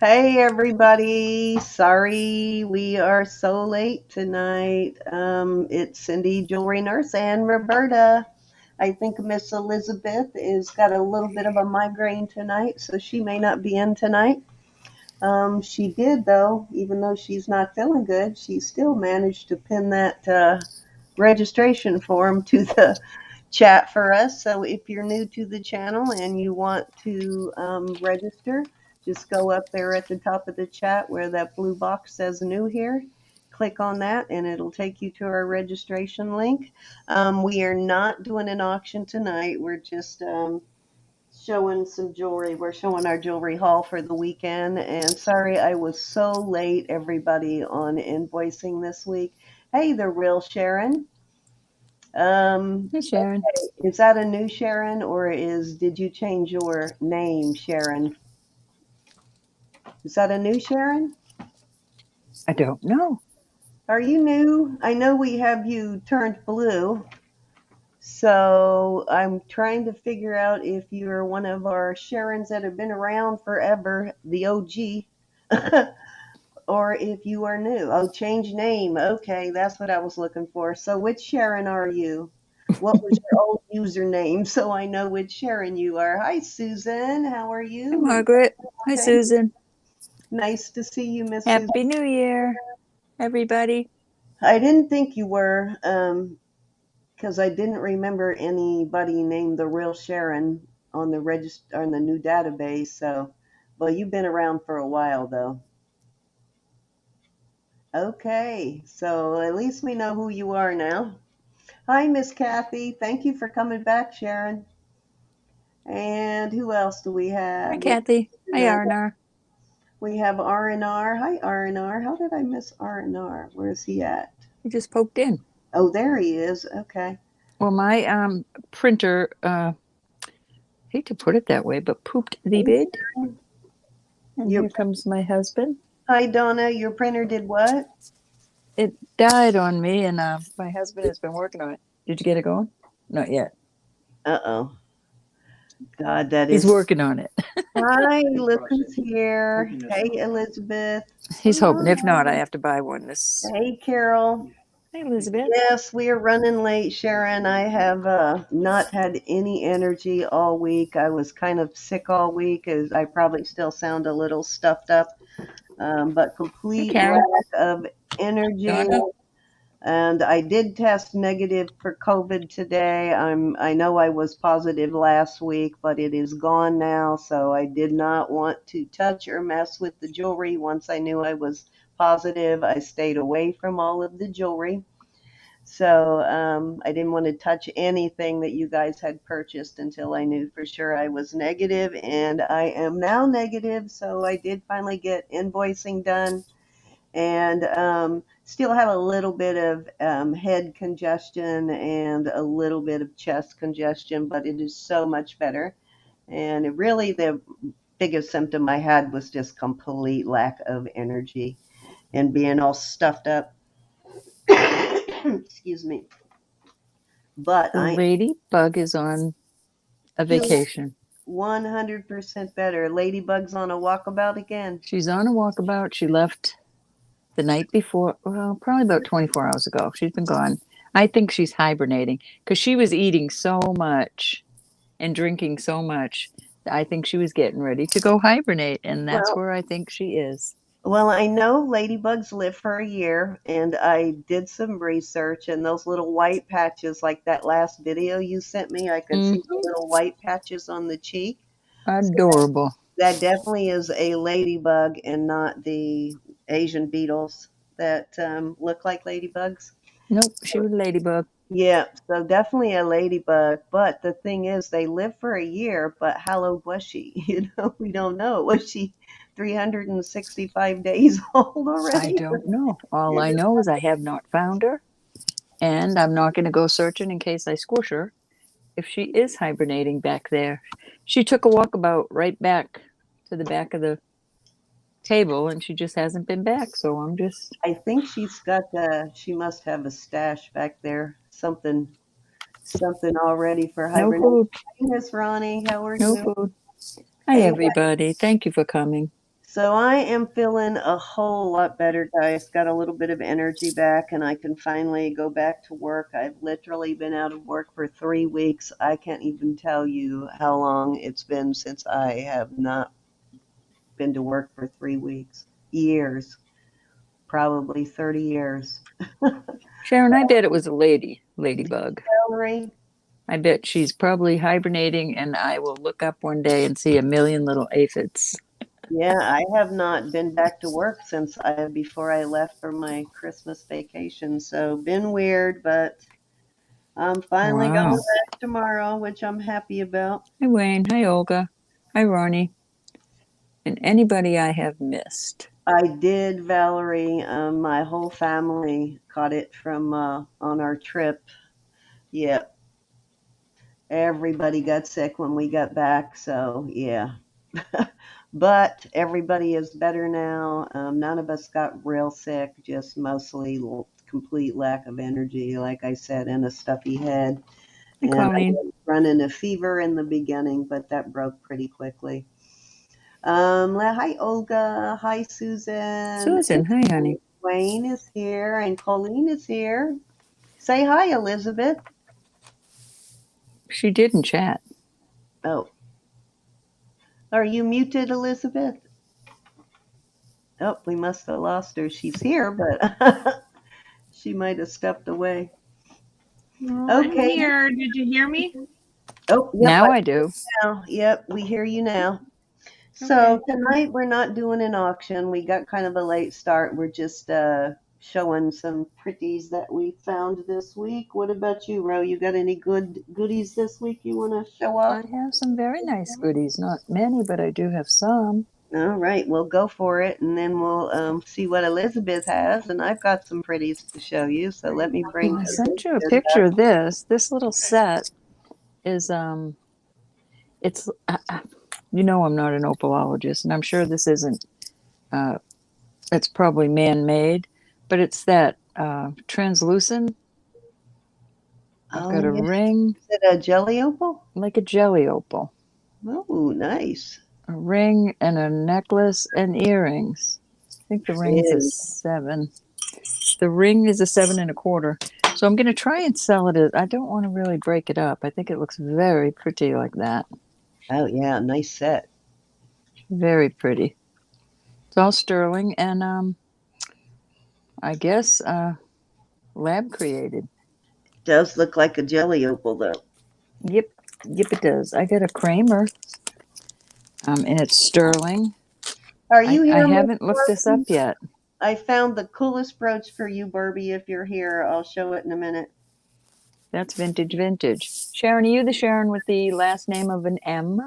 Hey everybody, sorry we are so late tonight. It's Cindy, Jewelry Nurse, and Roberta. I think Miss Elizabeth is got a little bit of a migraine tonight, so she may not be in tonight. She did though, even though she's not feeling good, she still managed to pin that registration form to the chat for us. So if you're new to the channel and you want to register, just go up there at the top of the chat where that blue box says new here. Click on that and it'll take you to our registration link. We are not doing an auction tonight. We're just showing some jewelry. We're showing our jewelry haul for the weekend. And sorry I was so late, everybody, on invoicing this week. Hey, the real Sharon. Hey, Sharon. Okay. Is that a new Sharon or did you change your name, Sharon? Is that a new Sharon? I don't know. Are you new? I know we have you turned blue. So I'm trying to figure out if you're one of our Sharons that have been around forever, the OG, or if you are new. Oh, change name. Okay, that's what I was looking for. So which Sharon are you? What was your old username so I know which Sharon you are? Hi, Susan. How are Hi, you? Margaret. Hi, Okay. Susan. Nice to see you, Miss Susan. Happy New Year, everybody. I didn't think you were, because I didn't remember anybody named the real Sharon on the register on the new database. So, well, you've been around for a while, though. Okay, so at least we know who you are now. Hi, Miss Kathy. Thank you for coming back, Sharon. And who else do we Hi, have? Kathy. Hi, Arnar. We have R&R. Hi, R&R. How did I miss R&R? Where is he at? You just poked in. Oh, there he is. Okay. Well, my printer, hate to put it that way, but pooped the bed. And Your, here comes my husband. hi, Donna. Your printer did what? It died on me, and my husband has been working on it. Did you get it going? Not yet. Uh-oh. God, that He's is. working on it. Hi, look who's here. Hey, Elizabeth. He's hoping. If not, I have to buy one. This. Hey, Carol. Hey, Elizabeth. Yes, we are running late, Sharon. I have not had any energy all week. I was kind of sick all week, as I probably still sound a little stuffed up, but Hey, complete Karen. lack of energy. Donna. And I did test negative for COVID today. I know I was positive last week, but it is gone now. So I did not want to touch or mess with the jewelry. Once I knew I was positive, I stayed away from all of the jewelry. So I didn't want to touch anything that you guys had purchased until I knew for sure I was negative, and I am now negative. So I did finally get invoicing done, and still have a little bit of head congestion and a little bit of chest congestion, but it is so much better. And it really, the biggest symptom I had was just complete lack of energy and being all stuffed up. Excuse me. But I Ladybug is on a feel vacation. 100% better. Ladybug's on a walkabout again. She's on a walkabout. She left the night before, well, probably about 24 hours ago. She's been gone. I think she's hibernating because she was eating so much and drinking so much. I think she was getting ready to go hibernate, and that's Well, where I think she is. Well, I know ladybugs live for a year, and I did some research, and those little white patches, like that last video you sent me, I could see the little white patches on the cheek. So Adorable. that definitely is a ladybug and not the Asian beetles that look like ladybugs. Nope, she was a ladybug. Yeah, so definitely a ladybug. But the thing is, they live for a year, but how old was she? We don't know. Was she 365 days old I already? don't know. All I know is I have not found her, and I'm not going to go searching in case I squish her if she is hibernating back there. She took a walkabout right back to the back of the table, and she just hasn't been back. So I'm just I think she must have a stash back there. Something already for no hibernation. food. Hi, Miss Ronnie, how are No you? food. Hi, Hey, everybody. Thank you for coming. So I am feeling a whole lot better, guys. Got a little bit of energy back, and I can finally go back to work. I've literally been out of work for 3 weeks. I can't even tell you how long it's been since I have not been to work for 3 weeks. Years, probably 30 years. Sharon, I bet it was a ladybug. Valerie? I bet she's probably hibernating, and I will look up one day and see a million little aphids. Yeah, I have not been back to work since before I left for my Christmas vacation. So been weird, but I'm finally going Wow. back tomorrow, which I'm happy about. Hi, Wayne. Hi, Olga. Hi, Ronnie. And anybody I have missed. I did, Valerie. My whole family caught it from on our trip. Yeah, everybody got sick when we got back. So yeah, but everybody is better now. None of us got real sick, just mostly complete lack of energy, like I said, and a stuffy head. Hi, And I Colleen. was running a fever in the beginning, but that broke pretty quickly. Hi, Olga. Hi, Susan. Susan. Hi, honey. Wayne is here, and Colleen is here. Say hi, Elizabeth. She didn't chat. Oh, are you muted, Elizabeth? Oh, we must have lost her. She's here, but she might have stepped away. I'm Okay. here. Did you hear me? Oh, yep. Now I do. Now. Yep, we hear you now. So tonight we're not doing an auction. We got kind of a late start. We're just showing some pretties that we found this week. What about you, Ro? You got any good goodies this week you want to show I off? have some very nice goodies. Not many, but I do have some. All right, we'll go for it, and then we'll see what Elizabeth has. And I've got some pretties to show you. So let me bring. I sent you a Elizabeth picture up. of this. This little set is it's you know I'm not an opalologist, and I'm sure this isn't. It's probably man-made, but it's that translucent. I've got a Yeah. ring, Is it a jelly opal? like a jelly opal, Oh, nice. a ring and a necklace and earrings. I think the ring's a Pretty. 7. The ring is a 7.25. So I'm going to try and sell it. I don't want to really break it up. I think it looks very pretty like that. Oh yeah, nice set. Very pretty. It's all sterling and I guess lab created. Does look like a jelly opal though. Yep, it does. I got a Kramer, and it's sterling. Are you here? I haven't looked this up yet. I found the coolest brooch for you, Burbie. If you're here, I'll show it in a minute. That's vintage. Sharon, are you the Sharon with the last name of an M?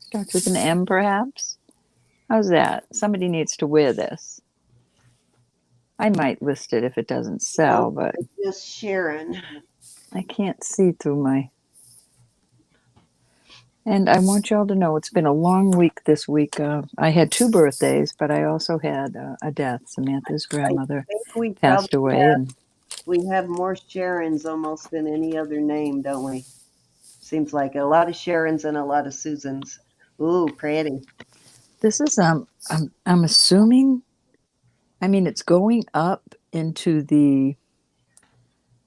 Starts with an M, perhaps? How's that? Somebody needs to wear this. I might list it if it doesn't sell, but Just Sharon. I can't see through my. And I want y'all to know it's been a long week this week. I had 2 birthdays, but I also had a death. Samantha's grandmother passed away, and we have more Sharons almost than any other name, don't we? Seems like a lot of Sharons and a lot of Susans. Ooh, pretty. this is I'm assuming. I mean, it's going up into the.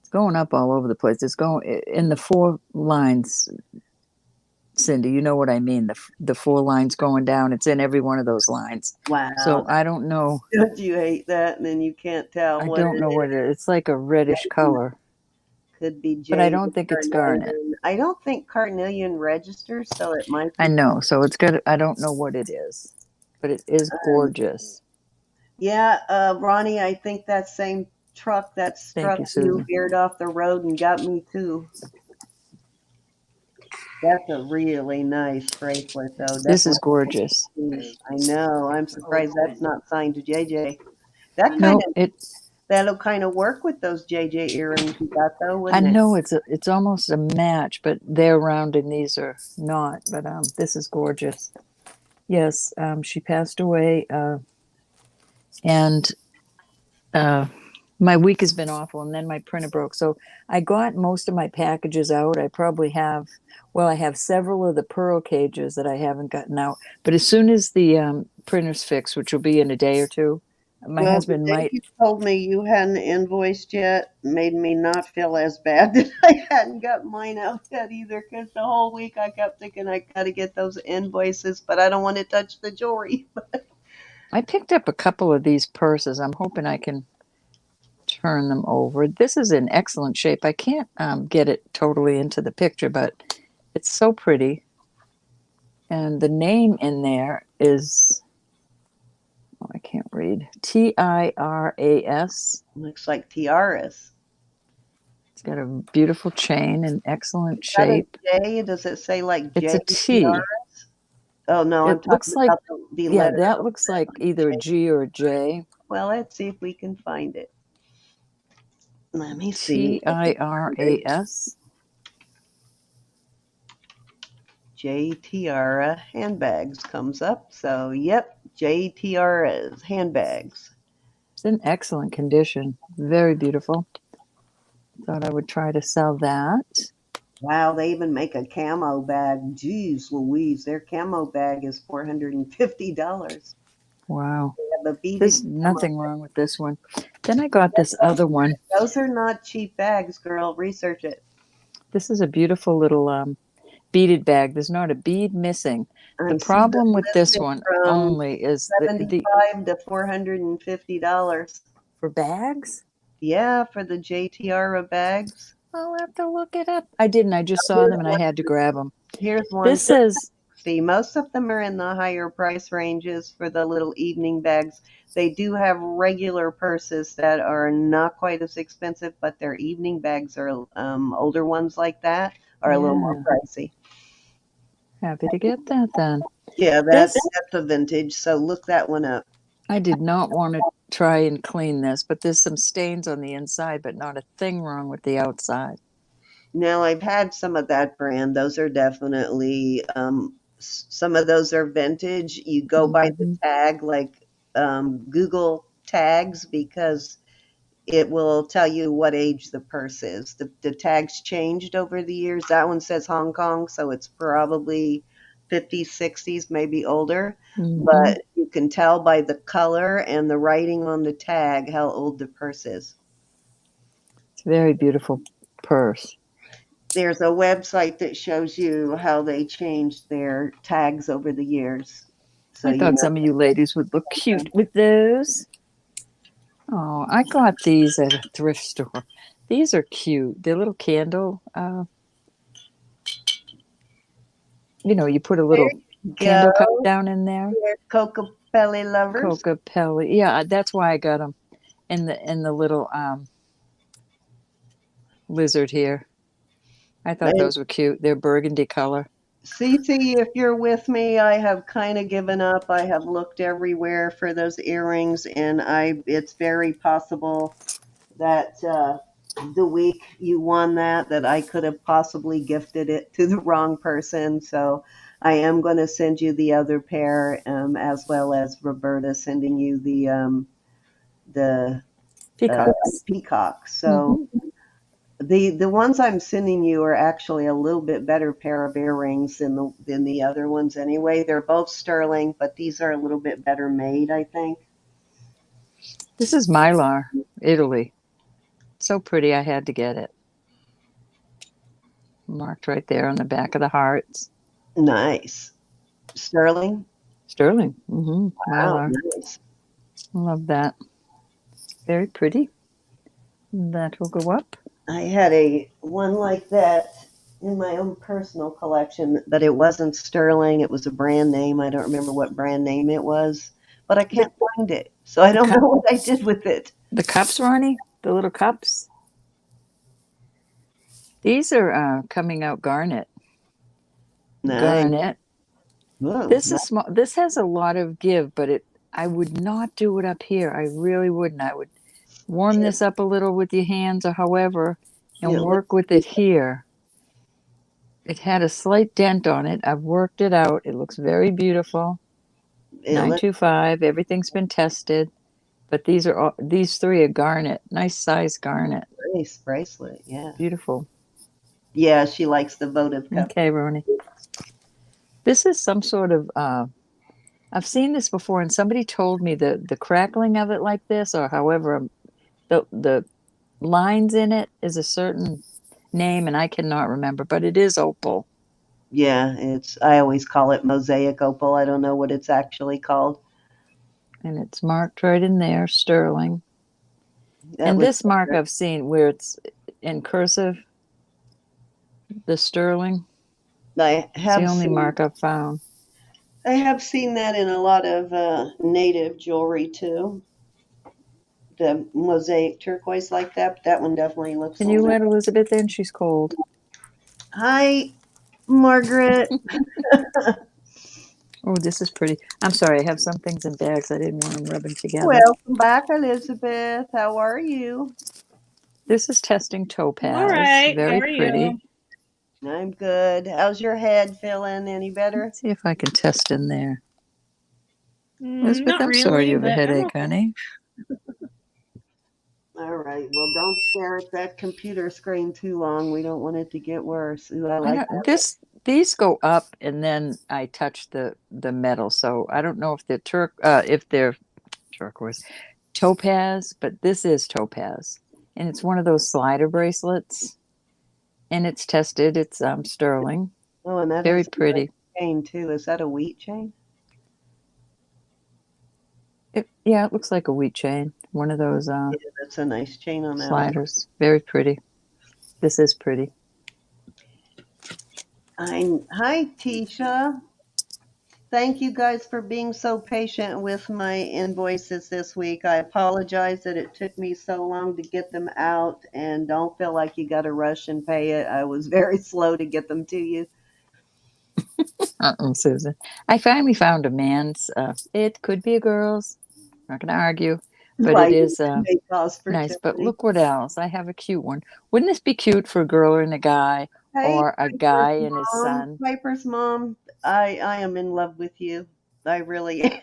It's going up all over the place. It's going in the 4 lines. Cindy, you know what I mean? The 4 lines going down. It's in every one of those lines. Wow. So I don't know. Don't you hate that? And then you can't tell. I don't know what it is. It's like a reddish color. Could be jade. But I don't think it's garnet. I don't think carnelian registers, so it might be. I know. So it's good. I don't know what it is, but it is gorgeous. Yeah, Ronnie, I think that same truck that struck you veered off the road and got me too. That's a really nice bracelet, though. This is gorgeous. I know. I'm surprised that's not signed to JJ. That'll kind of work with those JJ earrings you got, though, wouldn't it? I know it's almost a match, but they're round and these are not. But this is gorgeous. Yes, she passed away, and My week has been awful, and then my printer broke. So I got most of my packages out. I probably have, well, I have several of the pearl cages that I haven't gotten out. But as soon as the printer's fixed, which will be in a day or two, my Well, the husband day might. you told me you hadn't invoiced yet made me not feel as bad that I hadn't got mine out yet either, because the whole week I kept thinking I got to get those invoices, but I don't want to touch the jewelry. I picked up a couple of these purses. I'm hoping I can turn them over. This is in excellent shape. I can't get it totally into the picture, but it's so pretty. And the name in there is, oh, I can't read, Tiras. Looks like tiaras. It's got a beautiful chain in excellent Is that a shape. J? Does it say like It's a J T. tiaras? Oh no, I'm It talking looks like, about the yeah, letter. that looks like either a G or a J. Well, let's see if we can find it. Let me see. Tiras. J Tiara handbags comes up. So, yep, J Tiara's handbags. It's in excellent condition. Very beautiful. Thought I would try to sell that. Wow, they even make a camo bag. Jeez Louise, their camo bag is $450. Wow. They have a beaded There's camo. nothing wrong with this one. Then I got this other one. Those are not cheap bags, girl. Research it. This is a beautiful little beaded bag. There's not a bead missing. The I see them problem with this listed one from only is the 75 to $450. for bags. Yeah, for the J Tiara bags. I'll have to look it up. I didn't. I just saw them and I had to grab them. Here's one. This says, See, most of them are in the higher price ranges for the little evening bags. They do have regular purses that are not quite as expensive, but their evening bags are older ones like that are a little more yeah, pricey. happy to get that then. Yeah, This, that's a vintage. So look that one up. I did not want to try and clean this, but there's some stains on the inside, but not a thing wrong with the outside. Now I've had some of that brand. Those are definitely some of those are vintage. You go by the Mhm. tag, like Google tags, because it will tell you what age the purse is. The tags changed over the years. That one says Hong Kong, so it's probably 50s, 60s, maybe older. Mhm. But you can tell by the color and the writing on the tag how old the purse is. It's a very beautiful purse. There's a website that shows you how they changed their tags over the years. So I you thought know. some of you ladies would look cute with those. Oh, I got these at a thrift store. These are cute. They're little candle. You put a There little you candle cup go. down in there. Coca Pelli lovers. Coca Pelli. Yeah, that's why I got them. And the little lizard here. I thought And those were cute. They're burgundy color. Cece, if you're with me, I have kind of given up. I have looked everywhere for those earrings, and it's very possible that the week you won that I could have possibly gifted it to the wrong person. So I am going to send you the other pair, as well as Roberta sending you the Peacocks. peacock. So Hmm. the ones I'm sending you are actually a little bit better pair of earrings than the other ones anyway. They're both sterling, but these are a little bit better made, I think. This is Mylar, Italy. So pretty, I had to get it. Marked right there on the back of the hearts. Nice. Sterling? Sterling. Hmm. Wow, Mylar. nice. Love that. Very pretty. That will go up. I had a one like that in my own personal collection, but it wasn't sterling. It was a brand name. I don't remember what brand name it was, but I The, can't find it. So I the, don't know cup, what I did with it. the cups, Ronnie? The little cups? These are coming out garnet. Nice. Garnet. Whoa, This is small. This has a lot of give, but I would not do it up here. I really wouldn't. I would warm this up a little with your hands or however and it, work with it here. It had a slight dent on it. I've worked it out. It looks very beautiful. it looks 925. Everything's been tested. But these three are garnet, nice size garnet, Nice bracelet. Yeah. beautiful. Yeah, she likes the votive cup. Okay, Roni. This is some sort of I've seen this before, and somebody told me the crackling of it like this, or however, the lines in it is a certain name, and I cannot remember, but it is opal, Yeah, I always call it mosaic opal. I don't know what it's actually called. and it's marked right in there, sterling. That And was this mark I've seen where it's in cursive, the sterling. I It's the have only seen mark I've found. I have seen that in a lot of native jewelry too. The mosaic turquoise like that, but that one definitely looks a Can you little. let Elizabeth in? She's cold. Hi, Margaret. Oh, this is pretty. I'm sorry, I have some things in bags. I didn't want them rubbing together. Welcome back, Elizabeth. How are you? This is testing I'm all topaz. right. How Very are pretty. you? I'm good. How's your head feeling? Any better? Let's see if I can test in there. Elizabeth, Not I'm sorry really, you have a but I'm headache, okay. honey. All right. Well, don't stare at that computer screen too long. We don't want it to get worse. Ooh, I I like don't these go up and then I touch the metal. So I don't know if they're turquoise topaz, but this is topaz. And it's one of those slider bracelets. And it's tested. It's sterling. Oh, and that Very is a nice pretty. chain too. Is that a wheat chain? Yeah, it looks like a wheat chain. One of those Yeah, that's a nice chain on that one. sliders. Very pretty. This is pretty. Hi, Tisha. Thank you guys for being so patient with my invoices this week. I apologize that it took me so long to get them out, and don't feel like you got to rush and pay it. I was very slow to get them to you. Susan. I finally found a man's. It could be a girl's. Not going to argue, but it Like, is may cause nice. But fertility. look what else. I have a cute one. Wouldn't this be cute for a girl and a guy, Hey, or a guy and his son? Piper's mom. I am in love with you. I really am.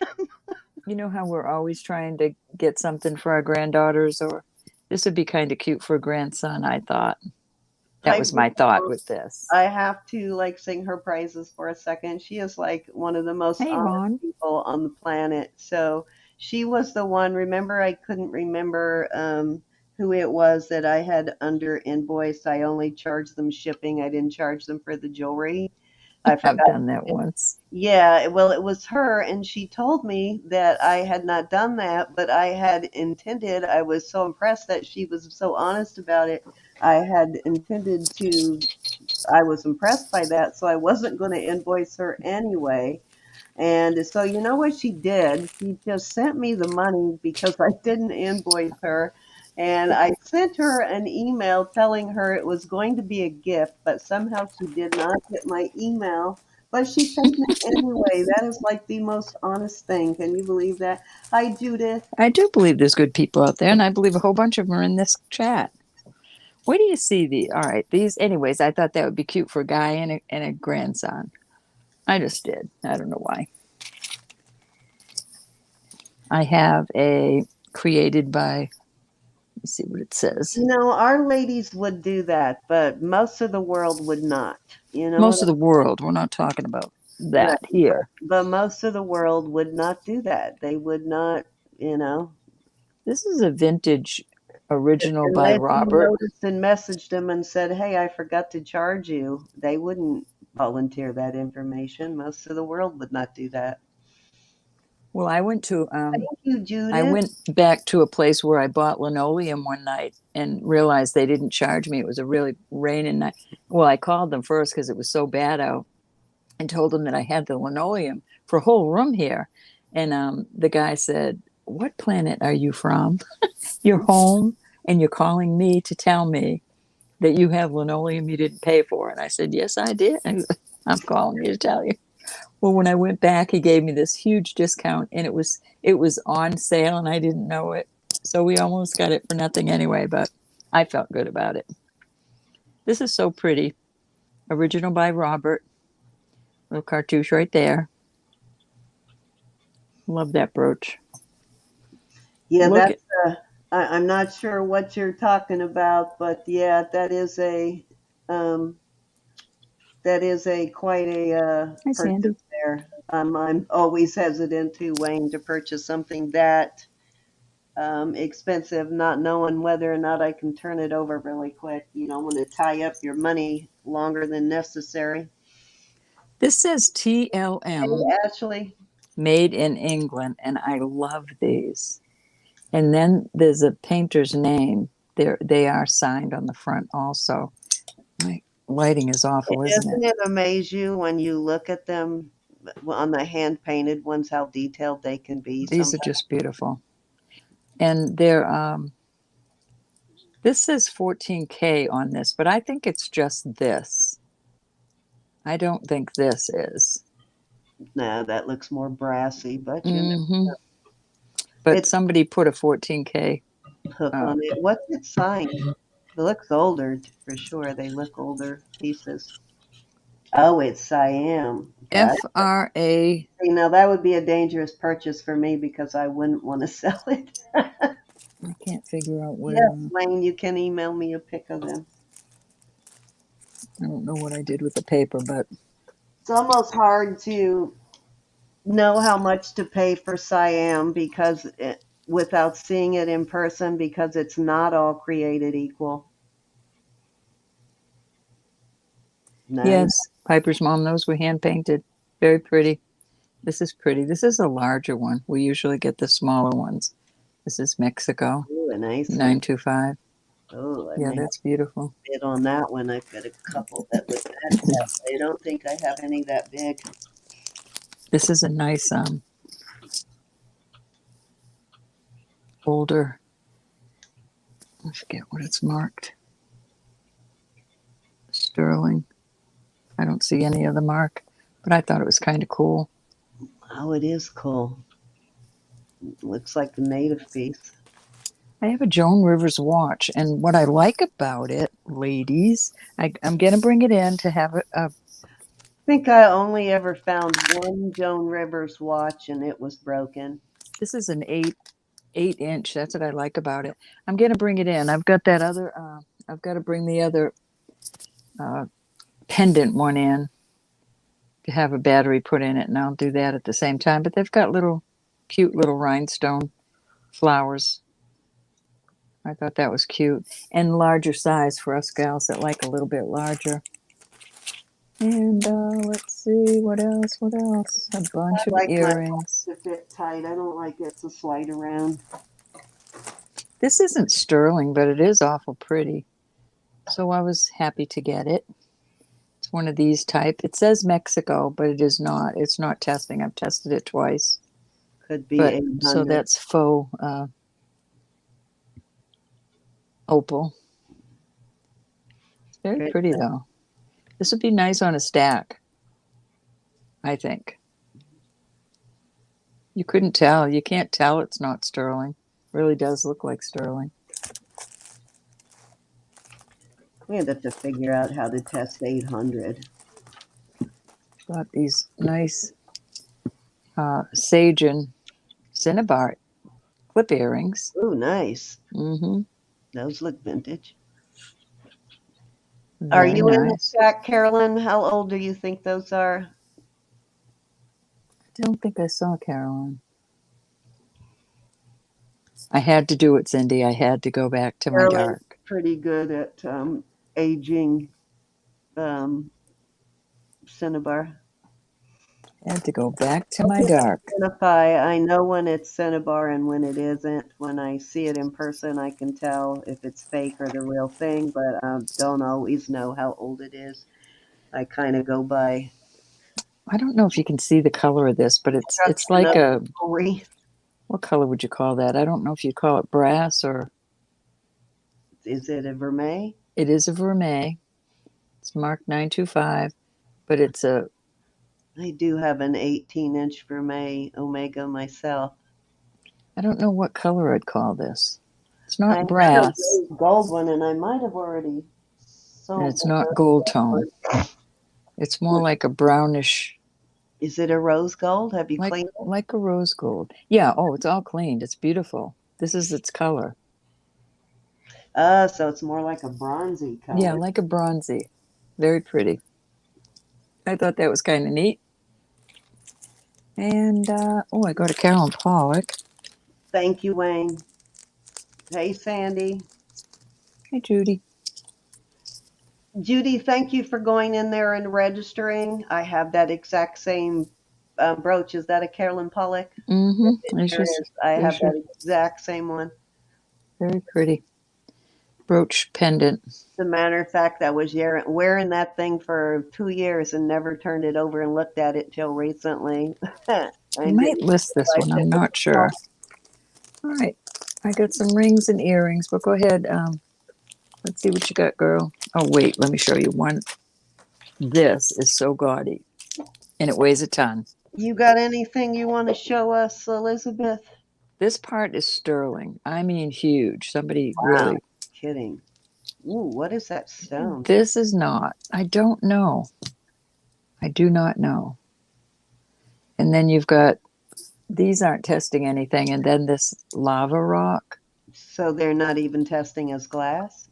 You know how we're always trying to get something for our granddaughters, or this would be kind of cute for a grandson. I thought that was Piper's my thought mom. with this. I have to like sing her praises for a second. She is like one of the most Hey, honest Vaughn. people on the planet. So she was the one. Remember, I couldn't remember who it was that I had under invoice. I only charged them shipping. I didn't charge them for the jewelry. I I've forgot. done that once. Yeah, well, it was her, and she told me that I had not done that, but I had intended. I was so impressed that she was so honest about it. I had intended to I was impressed by that, so I wasn't going to invoice her anyway. And so, you know what she did? She just sent me the money because I didn't invoice her. And I sent her an email telling her it was going to be a gift, but somehow she did not get my email. But she sent it anyway. That is like the most honest thing. Can you believe that? Hi, Judith. I do believe there's good people out there, and I believe a whole bunch of them are in this chat. Where do you see the? All right, these. Anyways, I thought that would be cute for a guy and a grandson. I just did. I don't know why. I have a created by. Let's see what it says. You know, our ladies would do that, but most of the world would not. You know what Most of the world. We're not talking about Right. that here. But most of the world would not do that. They would not, you know, This is a vintage original by unless you Robert. noticed and messaged them and said, hey, I forgot to charge you. They wouldn't volunteer that information. Most of the world would not do that. Well, Thank you, I Judith. went back to a place where I bought linoleum one night and realized they didn't charge me. It was a really raining night. Well, I called them first because it was so bad out and told them that I had the linoleum for a whole room here. And the guy said, what planet are you from? You're home and you're calling me to tell me that you have linoleum you didn't pay for. And I said, yes, I did. And I'm calling you to tell you. Well, when I went back, he gave me this huge discount, and it was on sale, and I didn't know it. So we almost got it for nothing anyway, but I felt good about it. This is so pretty. Original by Robert. Little cartouche right there. Love that brooch. Yeah, Look at that's. I'm not sure what you're talking about, but yeah, um, that is a quite a Hi, purchase Sandy. there. I'm always hesitant to Wayne to purchase something that expensive, not knowing whether or not I can turn it over really quick. You don't want to tie up your money longer than necessary. This says Hey, TLM, Ashley. made in England, and I love these. And then there's a painter's name. They are signed on the front also. My lighting is awful, isn't Doesn't it? it amaze you when you look at them on the hand painted ones how detailed they can be These are sometimes? just beautiful. And they're this says 14K on this, but I think it's just this. I don't think this is. Nah, that looks more brassy, but you know, Hmm. But it's somebody put a 14K. hook Uh, on it. What's it signed? It looks older for sure. They look older pieces. Oh, it's Siam. Got it. FRA. See, now that would be a dangerous purchase for me because I wouldn't want to sell it. I can't figure out where. Yes, Wayne, you can email me a pic of them. I don't know what I did with the paper, but It's almost hard to know how much to pay for Siam without seeing it in person because it's not all created equal. Nice. yes, Piper's mom, those were hand painted. Very pretty. This is pretty. This is a larger one. We usually get the smaller ones. This is Mexico, Ooh, a nice one. 925. Oh, I Yeah, may have that's beautiful. a bid on that one. I've got a couple that would match that. I don't think I have any that big. This is a nice older, I forget what it's marked. Sterling. I don't see any of the mark, but I thought it was kind of cool. Oh, it is cool. Looks like a native piece. I have a Joan Rivers watch, and what I like about it, ladies, I'm going to bring it in to have a. I think I only ever found one Joan Rivers watch and it was broken. This is an 8 inch. That's what I like about it. I'm going to bring it in. I've got that other. I've got to bring the other uh, pendant one in to have a battery put in it, and I'll do that at the same time. But they've got cute little rhinestone flowers. I thought that was cute and larger size for us gals that like a little bit larger. And let's see what else. What else? A bunch I of like my watch earrings. to fit tight. I don't like it to slide around. This isn't sterling, but it is awful pretty. So I was happy to get it. It's one of these type. It says Mexico, but it is not. It's not testing. I've tested it twice. Could be But so 800. that's faux opal. It's very Great. pretty though. This would be nice on a stack, I think. You couldn't tell. You can't tell it's not sterling. It really does look like sterling. We had to figure out how to test 800. Got these nice sage and cinnabar clip earrings. Ooh, nice. Mm-hmm. Those look vintage. Are Very you in the nice. chat, Carolyn? How old do you think those are? I don't think I saw Caroline. I had to do it, Cindy. I had to go back to my Carolyn's dark. pretty good at aging um, cinnabar. I had to go back to my dark. Identify. I know when it's cinnabar and when it isn't. When I see it in person, I can tell if it's fake or the real thing, but I don't always know how old it is. I kind of go by I don't know if you can see the color of this, but it's construction like of a, jewelry. what color would you call that? I don't know if you call it brass or Is it a vermeil? it is a vermeil. It's marked 925, but it's a, I do have an 18-inch vermeil Omega myself. I don't know what color I'd call this. It's I not had a brass rose gold one, and I might have already and sold it's the not rose gold gold tone. one. It's more like a brownish, Is it a rose gold? Have you cleaned it? like a rose gold. Yeah, oh, it's all cleaned. It's beautiful. This is its color. So it's more like a bronzy color. Yeah, like a bronzy. Very pretty. I thought that was kind of neat. And, I go to Carolyn Pollock. Thank you, Wayne. Hey, Sandy. Hey, Judy. Judy, thank you for going in there and registering. I have that exact same brooch. Is that a Carolyn Pollock? Mm-hmm. It sure is. I have sure. that exact same one. Very pretty. Brooch pendant. As a matter of fact, I was wearing that thing for 2 years and never turned it over and looked at it till recently. I might list this one. I'm not sure. All right. I got some rings and earrings, but go ahead. Let's see what you got, girl. Oh, wait. Let me show you one. This is so gaudy, and it weighs a ton. You got anything you want to show us, Elizabeth? This part is sterling. I mean, huge. Somebody Wow. really. Kidding. Ooh, what is that stone? This is not. I don't know. I do not know. And then you've got, these aren't testing anything. And then this lava rock. So they're not even testing as glass?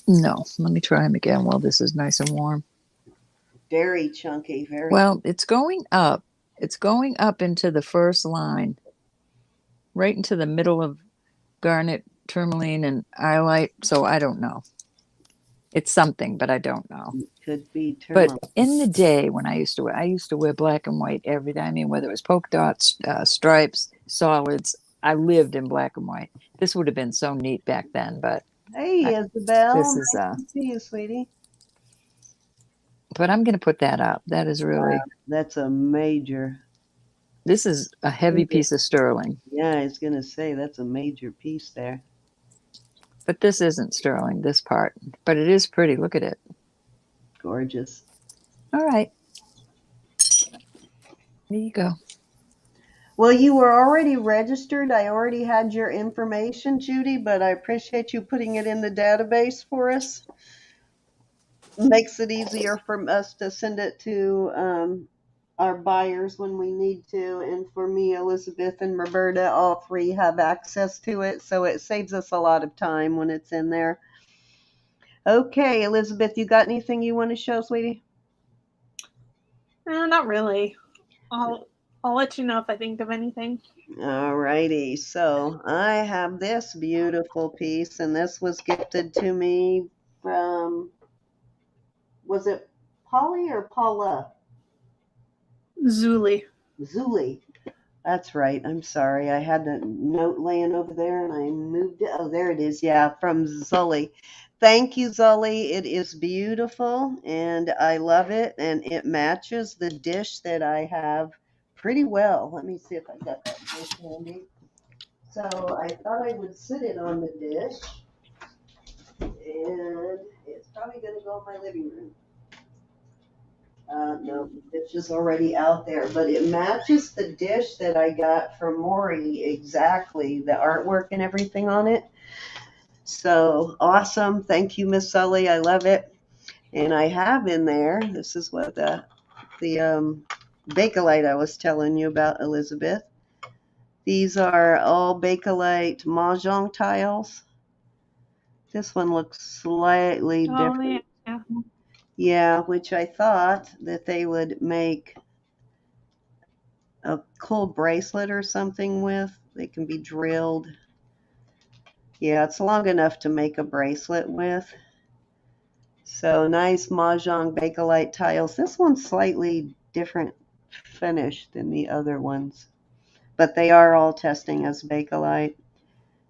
No. Let me try them again while this is nice and warm. Very chunky. Very. Well, it's going up. It's going up into the first line, right into the middle of garnet, tourmaline, and iolite. So I don't know. It's something, but I don't know. It could be tourmaline. But in the day when I used to wear black and white every day. I mean, whether it was polka dots, stripes, solids, I lived in black and white. This would have been so neat back then, but Hey, Isabel. this is nice to see you, sweetie. but I'm going to put that up. That is really. Wow, that's a major. This is a heavy piece of sterling. Yeah, I was going to say that's a major piece there. But this isn't sterling, this part. But it is pretty. Look at it. Gorgeous. All right. There you go. Well, you were already registered. I already had your information, Judy, but I appreciate you putting it in the database for us. Makes it easier for us to send it to our buyers when we need to. And for me, Elizabeth and Roberta, all three have access to it. So it saves us a lot of time when it's in there. Okay, Elizabeth, you got anything you want to show, sweetie? Not really. I'll let you know if I think of anything. All righty. So I have this beautiful piece, and this was gifted to me from, was it Polly or Paula? Zuli. Zuli. That's right. I'm sorry. I had the note laying over there and I moved it. Oh, there it is. Yeah, from Zully. Thank you, Zully. It is beautiful and I love it. And it matches the dish that I have pretty well. Let me see if I got that dish handy. So I thought I would sit it on the dish. And it's probably going to go in my living room. No, the dish is already out there, but it matches the dish that I got from Maury exactly, the artwork and everything on it. So awesome. Thank you, Miss Sully. I love it. And I have in there, this is what the Bakelite I was telling you about, Elizabeth. These are all Bakelite Mahjong tiles. This one looks slightly different. Yeah. Yeah, which I thought that they would make a cool bracelet or something with. They can be drilled. Yeah, it's long enough to make a bracelet with. So nice Mahjong Bakelite tiles. This one's slightly different finish than the other ones, but they are all testing as Bakelite.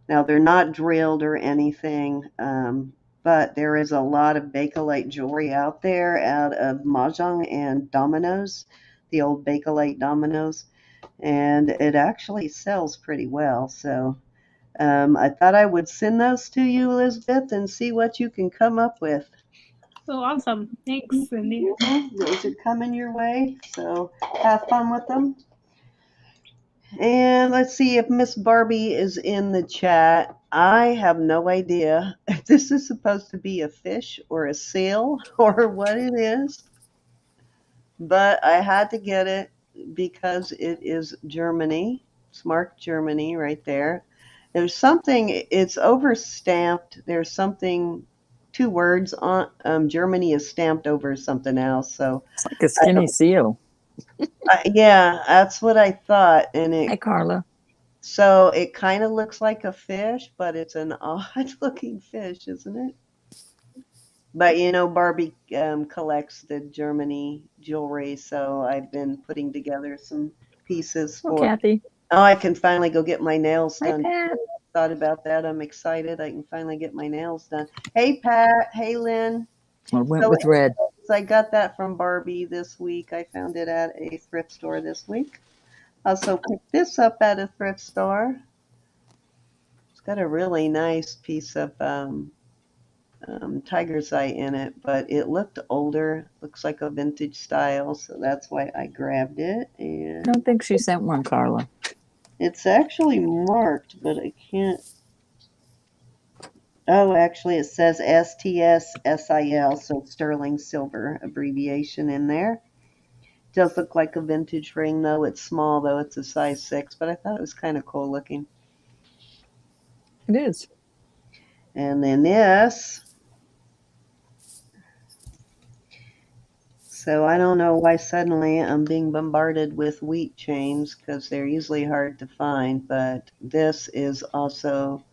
Now they're not drilled or anything, but there is a lot of Bakelite jewelry out there out of Mahjong and dominoes, the old Bakelite dominoes, and it actually sells pretty well. So I thought I would send those to you, Elizabeth, and see what you can come up with. So awesome. Thanks, Cindy. Those are coming your way, so have fun with them. And let's see if Miss Barbie is in the chat. I have no idea if this is supposed to be a fish or a seal or what it is, but I had to get it because it is Germany. It's marked Germany right there. There's something, it's overstamped. There's something, two words on, Germany is stamped over something else. So, It's like a skinny seal. yeah, that's what I thought. And Hi, it, Carla. so it kind of looks like a fish, but it's an odd looking fish, isn't it? But you know, Barbie collects the Germany jewelry, so I've been putting together some pieces Oh, for. Kathy. Oh, I can finally go get my nails Hi, done. Pat. Thought about that. I'm excited. I can finally get my nails done. Hey, Pat. Hey, Lynn. Well, went So with red. I got that from Barbie this week. I found it at a thrift store this week. Also picked this up at a thrift store. It's got a really nice piece of tiger's eye in it, but it looked older. Looks like a vintage style, so that's why I grabbed it. I And don't think she sent one, Carla. it's actually marked, but I can't. Oh, actually, it says STS-SIL, so sterling silver abbreviation in there. Does look like a vintage ring, though. It's small, though. It's a size 6, but I thought it was kind of cool looking. It is. And then this. So I don't know why suddenly I'm being bombarded with wheat chains because they're usually hard to find, but this is also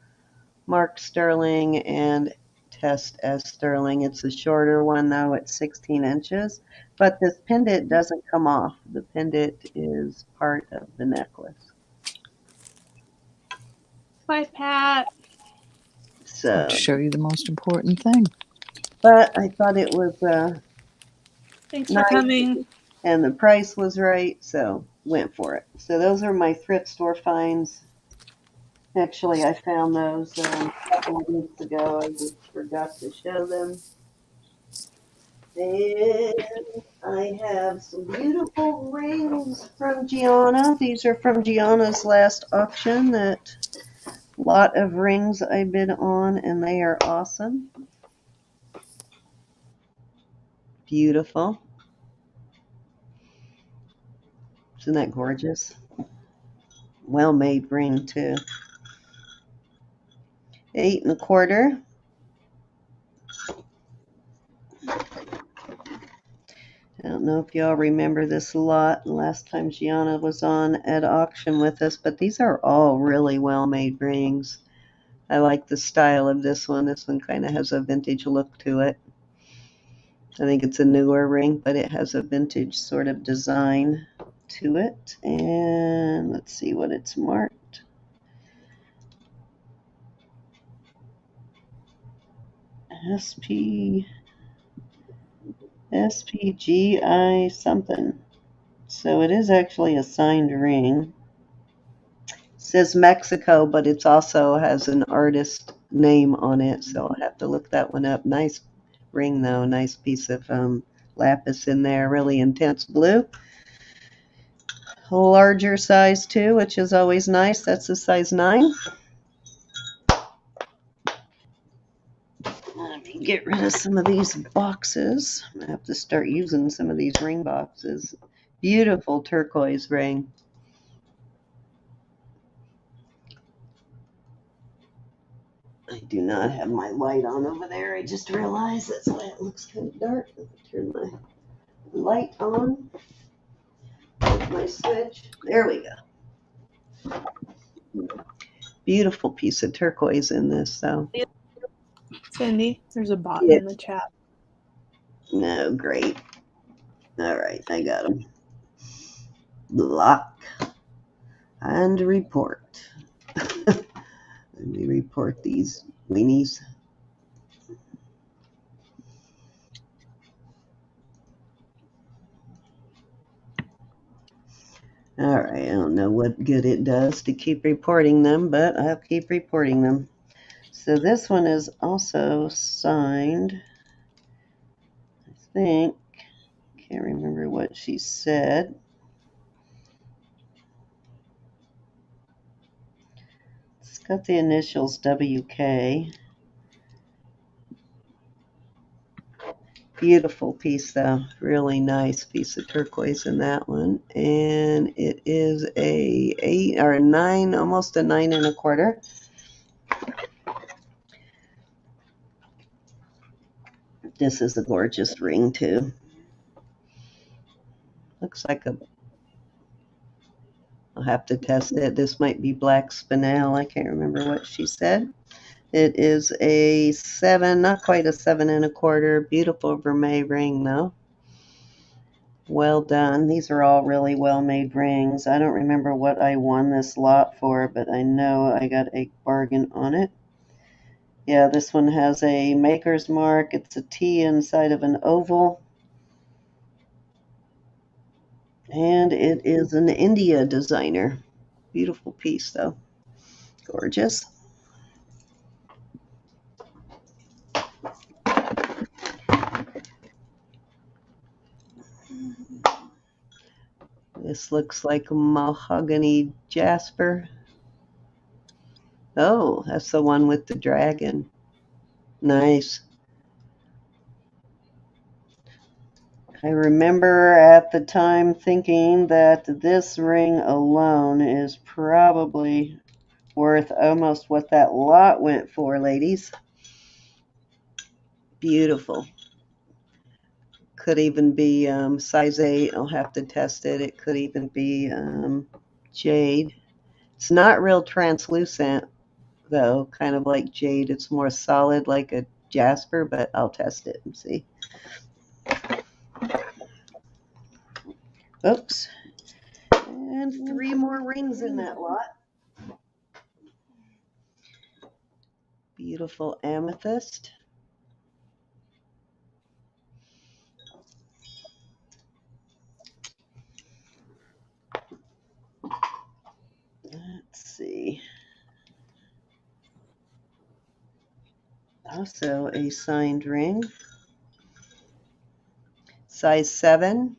marked sterling and test as sterling. It's a shorter one though, it's 16 inches, but this pendant doesn't come off. The pendant is part of the necklace. Bye, Pat. So, To show you the most important thing. but I thought it was Thanks for nice coming. and the price was right, so went for it. So those are my thrift store finds. Actually, I found those a couple of weeks ago. I just forgot to show them. And I have some beautiful rings from Gianna. These are from Gianna's last auction. That lot of rings I bid on, and they are awesome. Beautiful. Isn't that gorgeous? Well-made ring, too. 8 1/4. I don't know if y'all remember this lot last time Gianna was on at auction with us, but these are all really well-made rings. I like the style of this one. This one kind of has a vintage look to it. I think it's a newer ring, but it has a vintage sort of design to it. And let's see what it's marked. SPGI something. So it is actually a signed ring. It says Mexico, but it also has an artist name on it, so I'll have to look that one up. Nice ring though, nice piece of lapis in there, really intense blue. Larger size too, which is always nice. That's a size 9. Let me get rid of some of these boxes. I have to start using some of these ring boxes. Beautiful turquoise ring. I do not have my light on over there. I just realized that's why it looks kind of dark. Let me turn my light on with my switch. There we go. Beautiful piece of turquoise in this, though. Cindy, there's a bot Yeah. in the chat. No, great. All right, I got him. Block and report. Let me report these weenies. All right, I don't know what good it does to keep reporting them, but I'll keep reporting them. So this one is also signed, I think. Can't remember what she said. It's got the initials WK. Beautiful piece though. Really nice piece of turquoise in that one. And it is a 8 or a 9, almost a 9 1/4. This is a gorgeous ring too. Looks like a, I'll have to test it. This might be black spinel. I can't remember what she said. It is a 7, not quite a 7 1/4. Beautiful vermeil ring though. Well done. These are all really well made rings. I don't remember what I won this lot for, but I know I got a bargain on it. Yeah, this one has a maker's mark. It's a T inside of an oval. And it is an India designer. Beautiful piece though. Gorgeous. This looks like a mahogany jasper. Oh, that's the one with the dragon. Nice. I remember at the time thinking that this ring alone is probably worth almost what that lot went for, ladies. Beautiful. Could even be size 8. I'll have to test it. It could even be jade. It's not real translucent, though, kind of like jade. It's more solid like a jasper, but I'll test it and see. Oops. And 3 more rings in that lot. Beautiful amethyst. Let's see. Also a signed ring. Size 7.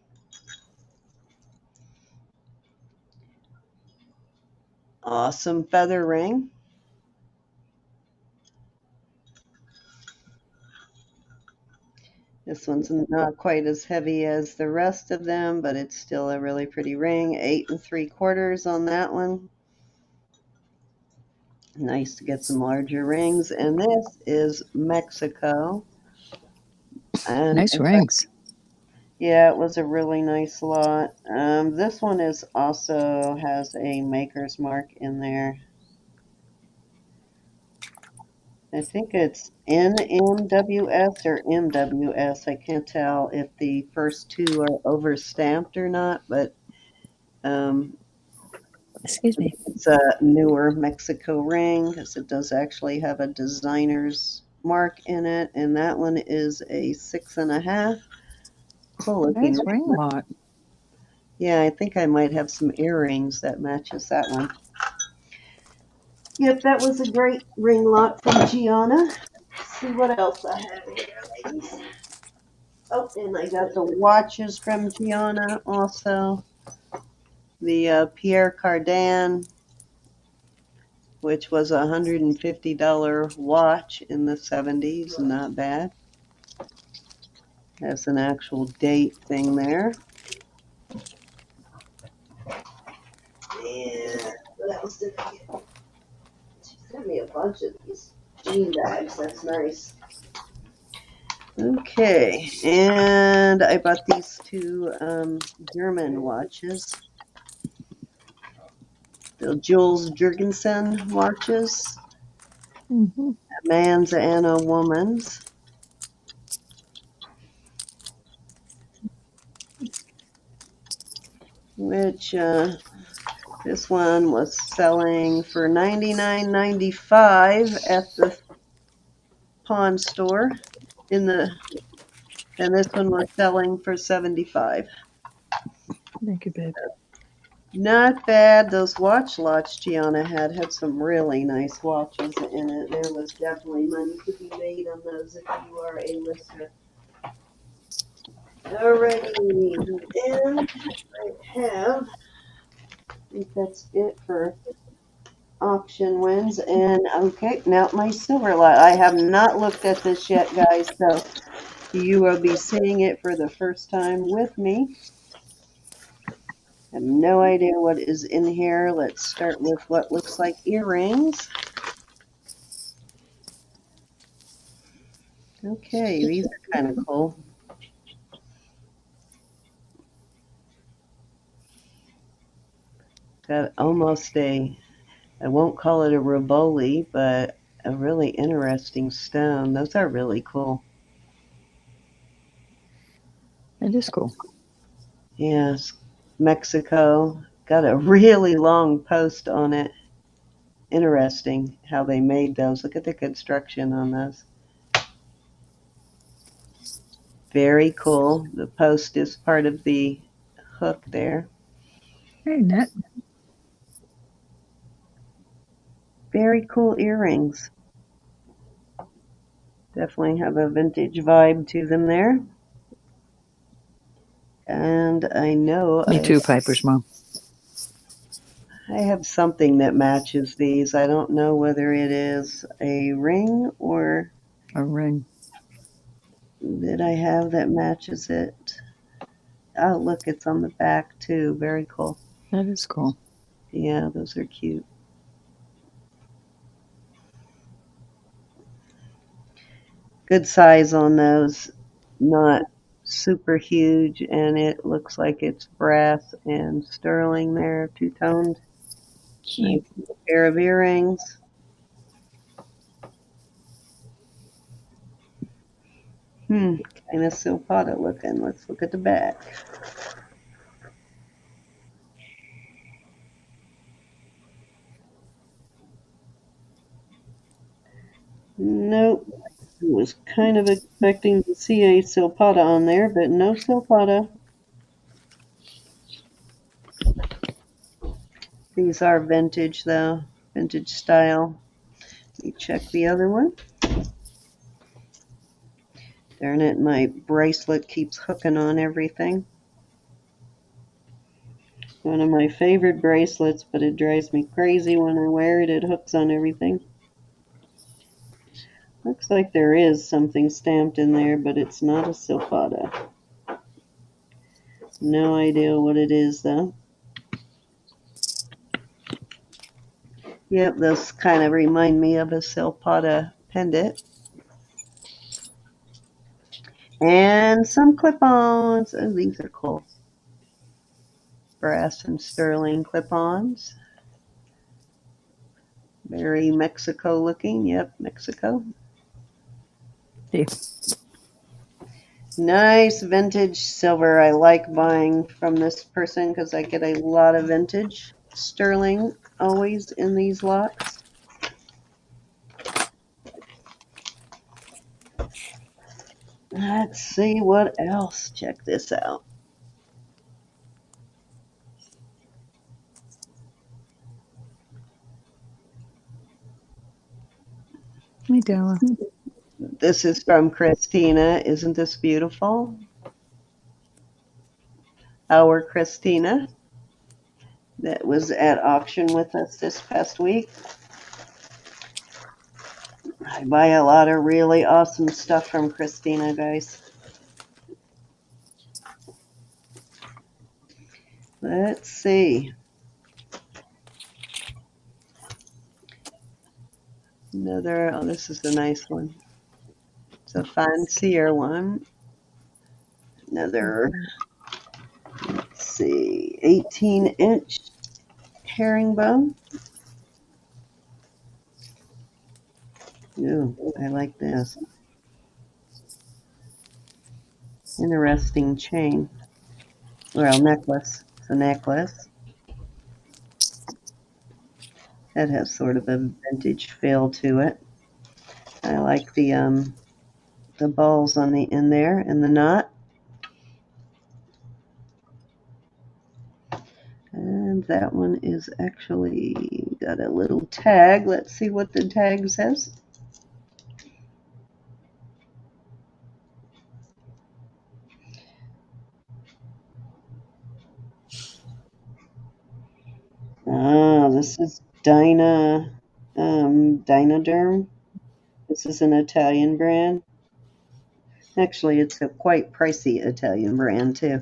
Awesome feather ring. This one's not quite as heavy as the rest of them, but it's still a really pretty ring. 8 3/4 on that one. Nice to get some larger rings. And this is Mexico. And Nice rings. yeah, it was a really nice lot. This one is also has a maker's mark in there. I think it's NMWS or MWS. I can't tell if the first 2 are overstamped or not, but Excuse me. it's a newer Mexico ring because it does actually have a designer's mark in it, and that one is a 6 1/2. Cool looking. Nice ring lot. Yeah, I think I might have some earrings that matches that one. Yep, that was a great ring lot from Gianna. Let's see what else I have here, ladies. Oh, and I got the watches from Gianna also. The Pierre Cardin, which was a $150 watch in the 70s. Not bad. Has an actual date thing there. And what else did I get? She sent me a bunch of these jean bags. That's nice. Okay, and I bought these 2 German watches. The Jules Jurgensen watches. Mm-hmm. A man's and a woman's. Which this one was selling for $99.95 at the pawn store and this one was selling for $75. Thank you, babe. Not bad. Those watch lots Gianna had some really nice watches in it. There was definitely money to be made on those if you are a listener. Alrighty, and I think that's it for auction wins. And okay, now my silver lot. I have not looked at this yet, guys, so You will be seeing it for the first time with me. I have no idea what is in here. Let's start with what looks like earrings. Okay, these are kind of cool. Got almost I won't call it a rivoli, but a really interesting stone. Those are really cool. It is cool. Yes, Mexico. Got a really long post on it. Interesting how they made those. Look at the construction on those. Very cool. The post is part of the hook there. Hey, Net. Very cool earrings. Definitely have a vintage vibe to them there. And I know Me too, Piper's mom. I have something that matches these. I don't know whether it is a ring or A ring. that I have that matches it. Oh, look, it's on the back too. Very cool. That is cool. Yeah, those are cute. Good size on those. Not super huge, and it looks like it's brass and sterling there, two-toned. Nice Cute. pair of earrings. Kind of silpata looking. Let's look at the back. Nope. I was kind of expecting to see a silpata on there, but no silpata. These are vintage, though. Vintage style. Let me check the other one. Darn it, my bracelet keeps hooking on everything. One of my favorite bracelets, but it drives me crazy when I wear it. It hooks on everything. Looks like there is something stamped in there, but it's not a silpata. No idea what it is, though. Yep, those kind of remind me of a silpata pendant. And some clip-ons. Oh, these are cool. Brass and sterling clip-ons. Very Mexico looking. Yep, Mexico. See. Nice vintage silver. I like buying from this person because I get a lot of vintage sterling always in these lots. Let's see what else. Check this out. Hey, Della. This is from Christina. Isn't this beautiful? Our Christina that was at auction with us this past week. I buy a lot of really awesome stuff from Christina, guys. Let's see. Another, oh, this is a nice one. It's a fancier one. Another, let's see, 18-inch herringbone. Ooh, I like this. Interesting chain. Well, necklace. It's a necklace. That has sort of a vintage feel to it. I like the balls on the end there and the knot. And that one is actually got a little tag. Let's see what the tag says. Ah, this is Dynaderm. This is an Italian brand. Actually, it's a quite pricey Italian brand too.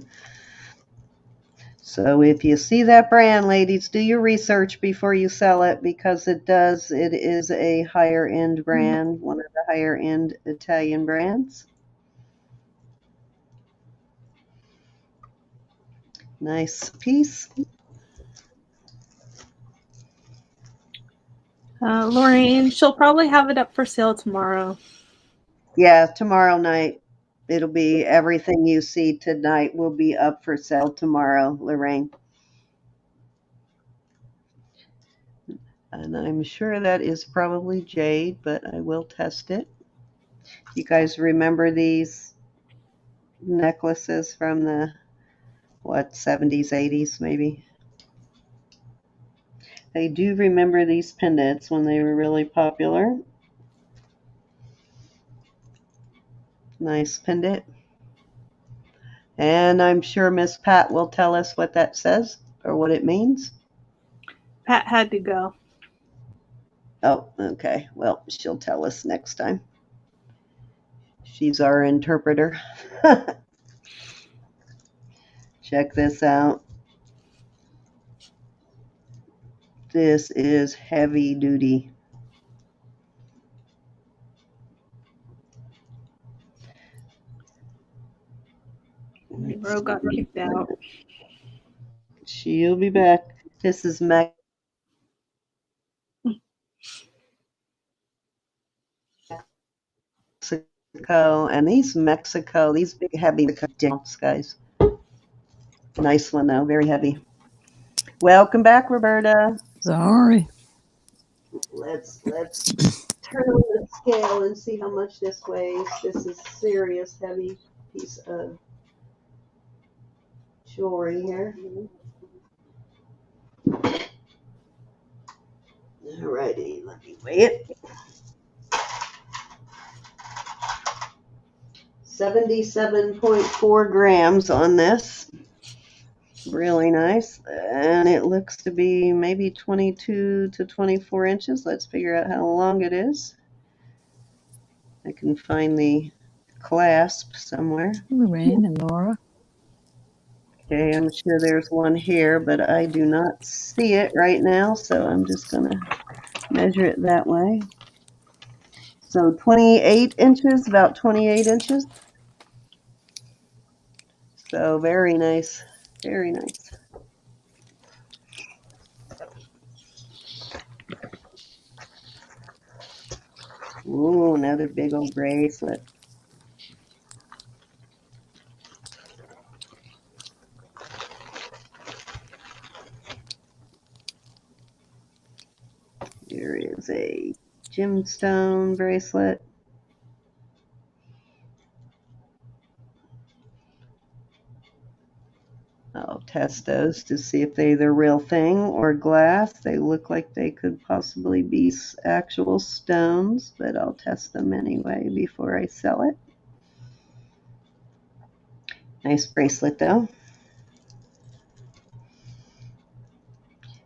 So if you see that brand, ladies, do your research before you sell it, because it is a higher end brand, one of the higher end Italian brands. Nice piece. Lorraine, she'll probably have it up for sale tomorrow. Yeah, tomorrow night. It'll be everything you see tonight will be up for sale tomorrow, Lorraine. And I'm sure that is probably jade, but I will test it. You guys remember these necklaces from the, 70s, 80s maybe? I do remember these pendants when they were really popular. Nice pendant. And I'm sure Miss Pat will tell us what that says or what it means. Pat had to go. Oh, okay. Well, she'll tell us next time. She's our interpreter. Check this out. This is heavy duty. Bro got kicked out. She'll be back. This is Mexico, and these big heavy Mexico guys. Nice one though, very heavy. Welcome back, Roberta. Sorry. Let's turn on the scale and see how much this weighs. This is serious heavy piece of jewelry here. Alrighty, let me weigh it. 77.4 grams on this. Really nice. And it looks to be maybe 22 to 24 inches. Let's figure out how long it is. I can find the clasp somewhere. Lorraine and Laura. Okay, I'm sure there's one here, but I do not see it right now, so I'm just going to measure it that way. So 28 inches, about 28 inches. So very nice, very nice. Ooh, another big old bracelet. Here is a gemstone bracelet. I'll test those to see if they're the real thing or glass. They look like they could possibly be actual stones, but I'll test them anyway before I sell it. Nice bracelet though.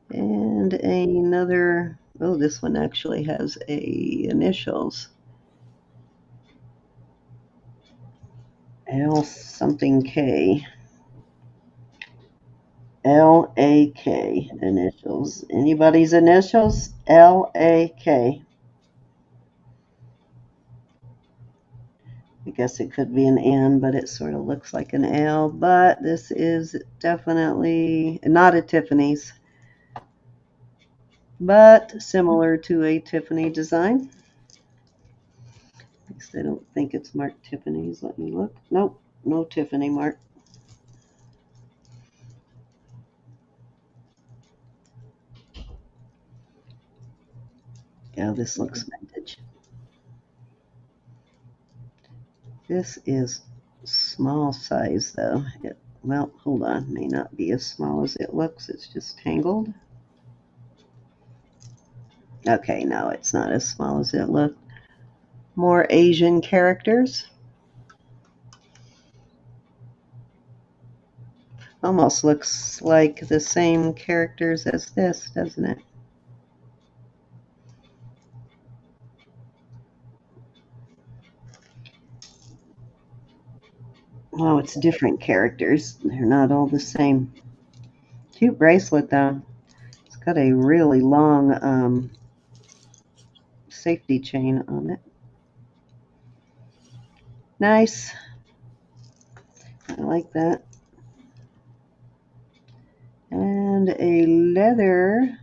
And another, oh, this one actually has initials. L something K. L-A-K initials. Anybody's initials? L-A-K. I guess it could be an N, but it sort of looks like an L. But this is definitely not a Tiffany's, but similar to a Tiffany design. At least I don't think it's marked Tiffany's. Let me look. Nope, no Tiffany mark. Yeah, this looks vintage. This is small size though. Well, hold on. May not be as small as it looks. It's just tangled. Okay, no, it's not as small as it looked. More Asian characters. Almost looks like the same characters as this, doesn't it? Oh, it's different characters. They're not all the same. Cute bracelet, though. It's got a really long safety chain on it. Nice. I like that. And a leather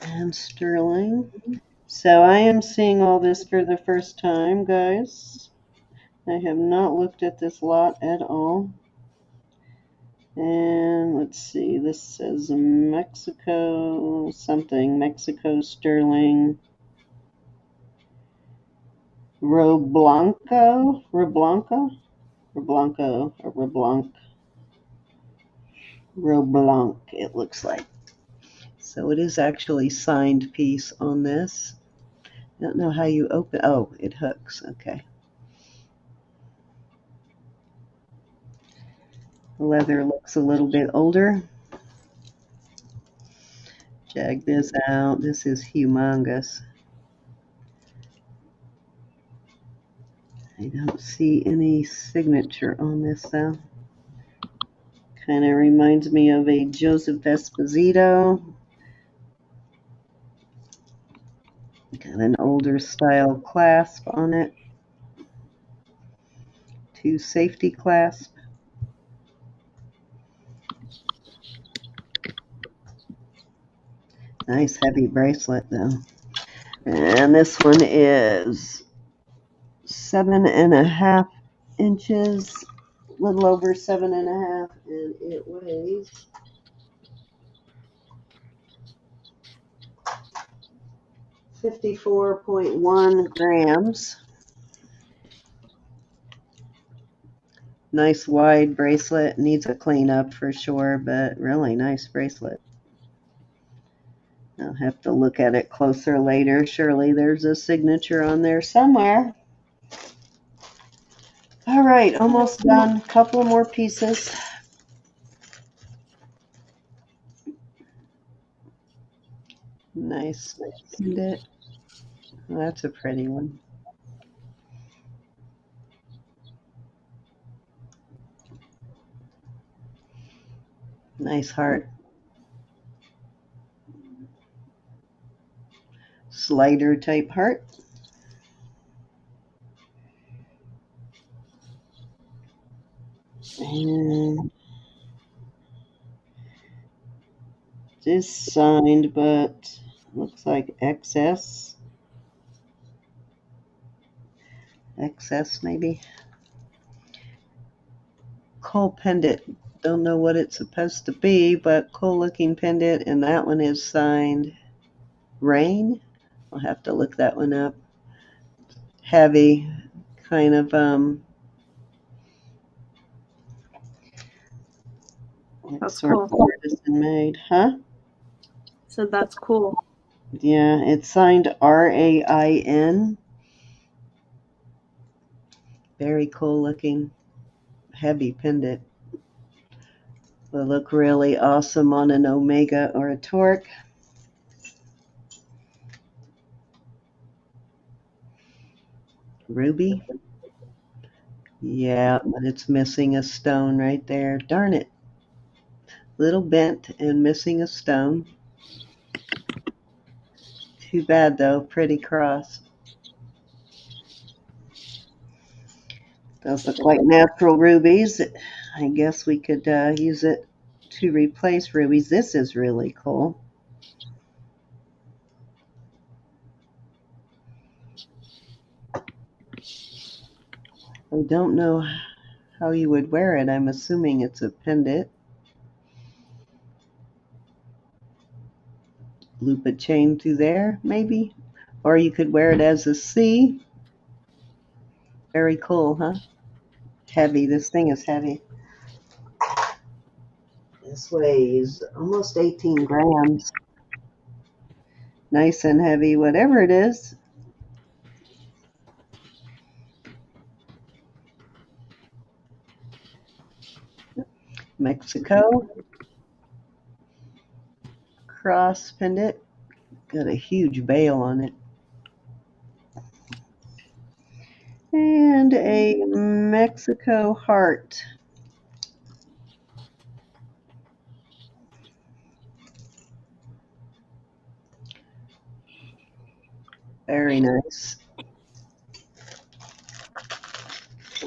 and sterling. So I am seeing all this for the first time, guys. I have not looked at this lot at all. And let's see, this says Mexico something, Mexico sterling. Roblanco, Roblanco, Roblanco, or Roblanc, Roblanc, it looks like. So it is actually signed piece on this. I don't know how you open. Oh, it hooks. Okay. The leather looks a little bit older. Check this out. This is humongous. I don't see any signature on this though. Kind of reminds me of a Joseph Esposito. Got an older style clasp on it. Two safety clasps. Nice heavy bracelet though. And this one is 7.5 inches, a little over 7.5, and it weighs 54.1 grams. Nice wide bracelet. Needs a cleanup for sure, but really nice bracelet. I'll have to look at it closer later. Surely there's a signature on there somewhere. All right, almost done. Couple more pieces. Nice. Pendant. Oh, that's a pretty one. Nice heart. Slider type heart. And this signed, but looks like excess. Excess maybe. Coal pendant. Don't know what it's supposed to be, but cool looking pendant, and that one is signed Rain. I'll have to look that one up. Heavy, kind of That's sort of cool. artisan made, huh? So that's cool. Yeah, it's signed RAIN. Very cool looking, heavy pendant. Will look really awesome on an Omega or a Torque. Ruby. Yeah, but it's missing a stone right there. Darn it. Little bent and missing a stone. Too bad though, pretty cross. Those look like natural rubies. I guess we could use it to replace rubies. This is really cool. I don't know how you would wear it. I'm assuming it's a pendant. Loop a chain through there, maybe? Or you could wear it as a C. Very cool, huh? Heavy. This thing is heavy. This weighs almost 18 grams. Nice and heavy, whatever it is. Mexico. Cross pendant. Got a huge bail on it. And a Mexico heart. Very nice.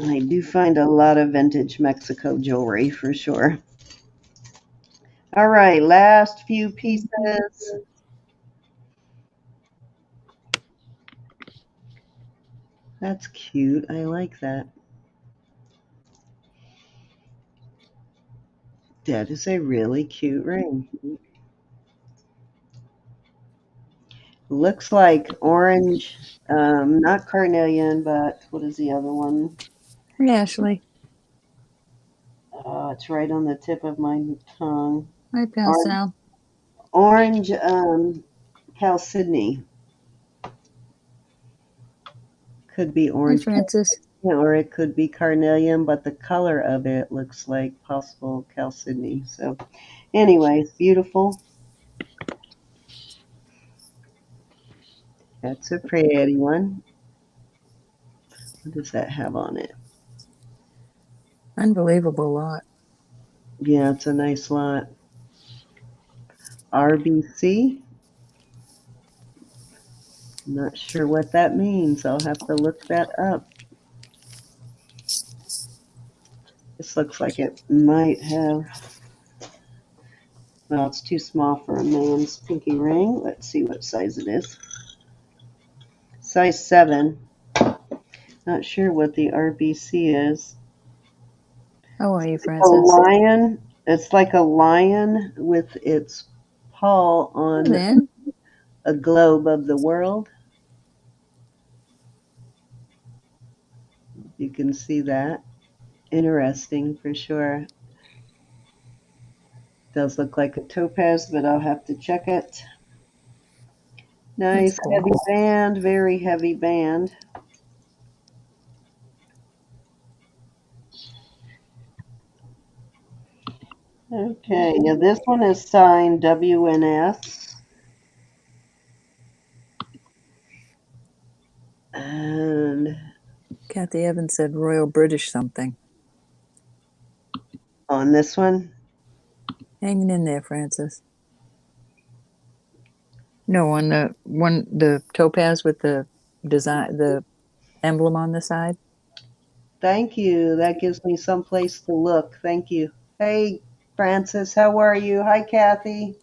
I do find a lot of vintage Mexico jewelry for sure. All right, last few pieces. That's cute. I like that. That is a really cute ring. Looks like orange, not carnelian, but what is the other one? Hey, Ashley. Oh, it's right on the tip of my tongue. Hi, Pal Sal. Orange chalcedony. Could be Hi, orange Francis. or it could be carnelian, but the color of it looks like possible chalcedony. So, anyways, beautiful. That's a pretty one. What does that have on it? Unbelievable lot. Yeah, it's a nice lot. RBC. Not sure what that means. I'll have to look that up. This looks like it might have. Well, it's too small for a man's pinky ring. Let's see what size it is. Size 7. Not sure what the RBC is. How are you, A Francis? lion. It's like a lion with its paw on Then a globe of the world. You can see that. Interesting for sure. Does look like a topaz, but I'll have to check it. Nice cool. heavy band, very heavy band. Okay, now this one is signed WNS. And Kathy Evans said Royal British something. on this one, Hanging in there, Francis. No, on the topaz with the design, the emblem on the side. thank you. That gives me some place to look. Thank you. Hey, Francis, how are you? Hi, Kathy.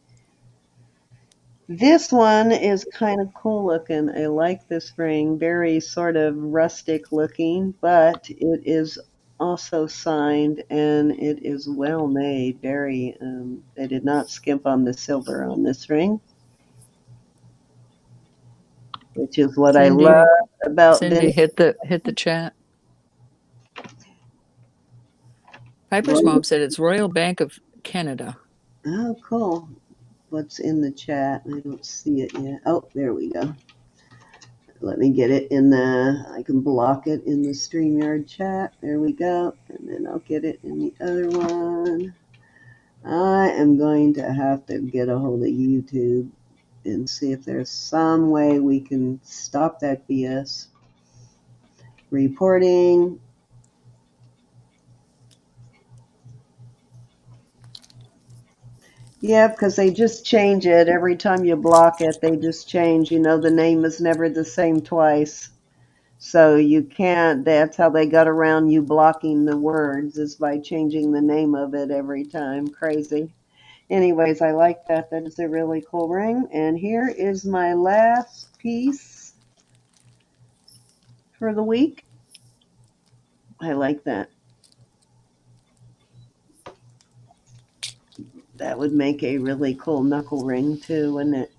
This one is kind of cool looking. I like this ring. Very sort of rustic looking, but it is also signed and it is well made. Very, they did not skimp on the silver on this ring, which is what I love about Cindy vintage. hit the chat. Piper's mom said it's Royal Bank of Canada. Oh, cool. What's in the chat? I don't see it yet. Oh, there we go. Let me get it in the, I can block it in the StreamYard chat. There we go. And then I'll get it in the other one. I am going to have to get a hold of YouTube and see if there's some way we can stop that BS. Reporting. Yeah, because they just change it. Every time you block it, they just change. You know, the name is never the same twice. So you can't, that's how they got around you blocking the words, is by changing the name of it every time. Crazy. Anyways, I like that. That is a really cool ring. And here is my last piece for the week. I like that. That would make a really cool knuckle ring too, wouldn't it?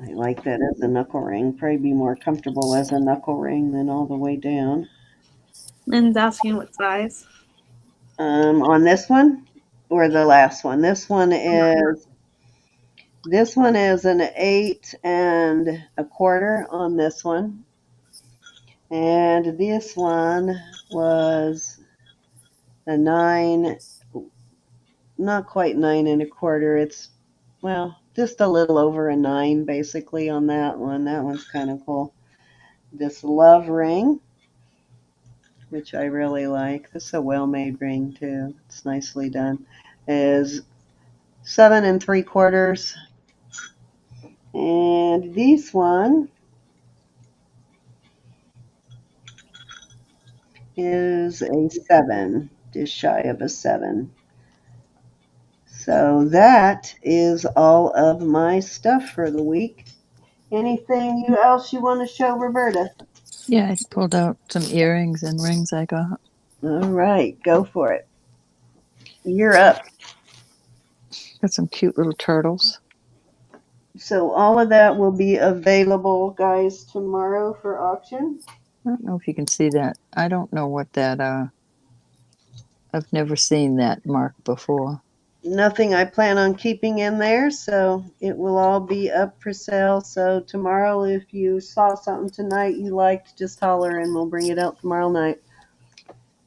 I like that as a knuckle ring. Probably be more comfortable as a knuckle ring than all the way down. Lynn's asking what size. On this one or the last one? This one is an 8 1/4 on this one. And this one was a 9, not quite 9 1/4. It's well, just a little over a 9 basically on that one. That one's kind of cool. This love ring, which I really like. This is a well-made ring too. It's nicely done. Is 7 3/4. And this one is a 7, just shy of a 7. So that is all of my stuff for the week. Anything else you want to show, Roberta? Yeah, I pulled out some earrings and rings I got. All right, go for it. You're up. Got some cute little turtles. So all of that will be available, guys, tomorrow for auction. I don't know if you can see that. I don't know what that, I've never seen that mark before. Nothing I plan on keeping in there, so it will all be up for sale. So tomorrow, if you saw something tonight you liked, just holler and we'll bring it out tomorrow night.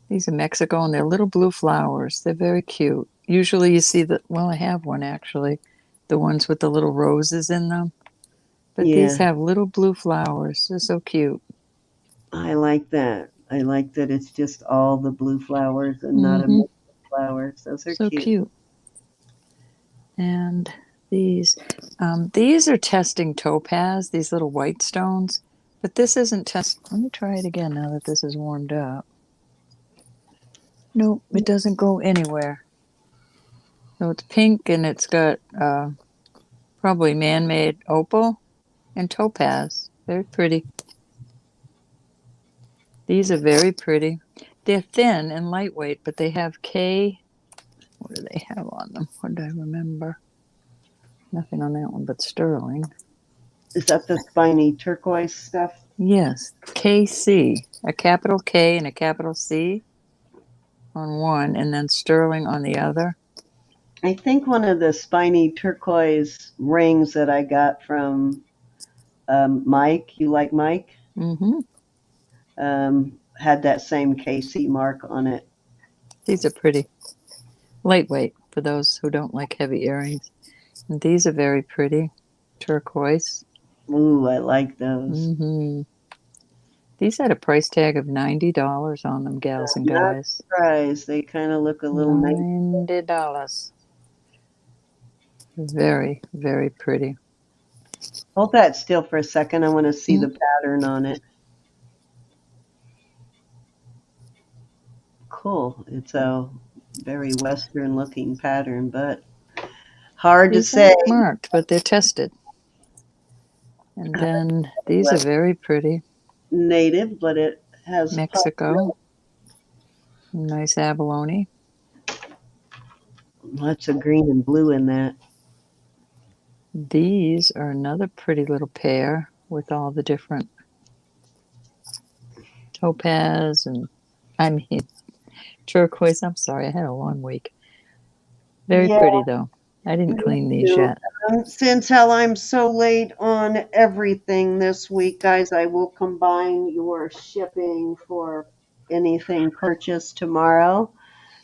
These are Mexico and they're little blue flowers. They're very cute. Usually you see well, I have one actually, the ones with the little roses in them. But these Yeah, have little blue flowers. They're so cute. I like that. I like that it's just all the blue flowers and not a Mm-hmm. mix of flowers. Those are So cute. cute. And these are testing topaz, these little white stones. But this isn't test. Let me try it again now that this is warmed up. Nope, it doesn't go anywhere. So it's pink and it's got probably man-made opal and topaz. Very pretty. These are very pretty. They're thin and lightweight, but they have K. What do they have on them? What do I remember? Nothing on that one but sterling. Is that the spiny turquoise stuff? Yes, KC. A capital K and a capital C on one, and then sterling on the other. I think one of the spiny turquoise rings that I got from Mike, you like Mike, Mm-hmm. had that same KC mark on it. These are pretty. Lightweight for those who don't like heavy earrings. And these are very pretty. Turquoise. Ooh, I like those. Mm-hmm. These had a price tag of $90 on them, gals and Not guys. surprised. They kind of look a little nice. $90. Very, very pretty. Hold that still for a second. I want to see the pattern on it. Cool. It's a very Western looking pattern, but hard to These say. aren't marked, but they're tested. And then these are very pretty. Native, but it has Mexico. Nice abalone. lots of green and blue in that. These are another pretty little pair with all the different topaz and, I mean, turquoise. I'm sorry, I had a long week. Very Yeah, pretty though. I didn't clean these yet. Since how I'm so late on everything this week, guys, I will combine your shipping for anything purchased tomorrow.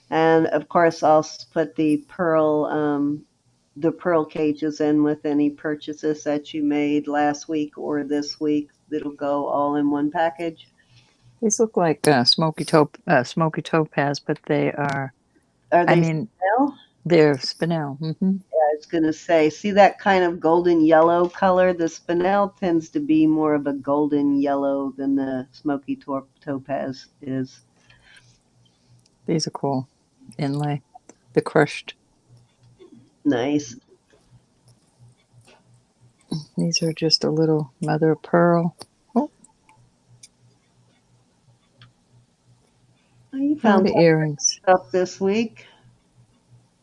And of course, I'll put the pearl cages in with any purchases that you made last week or this week. It'll go all in one package. These look like smoky topaz, but they are. Are I they mean, spinel? they're spinel. Mm-hmm. I was going to say, see that kind of golden yellow color? The spinel tends to be more of a golden yellow than the smoky topaz is. These are cool. Inlay. The crushed. Nice. These are just a little mother of pearl. Oh, You all found the earrings. stuff this week.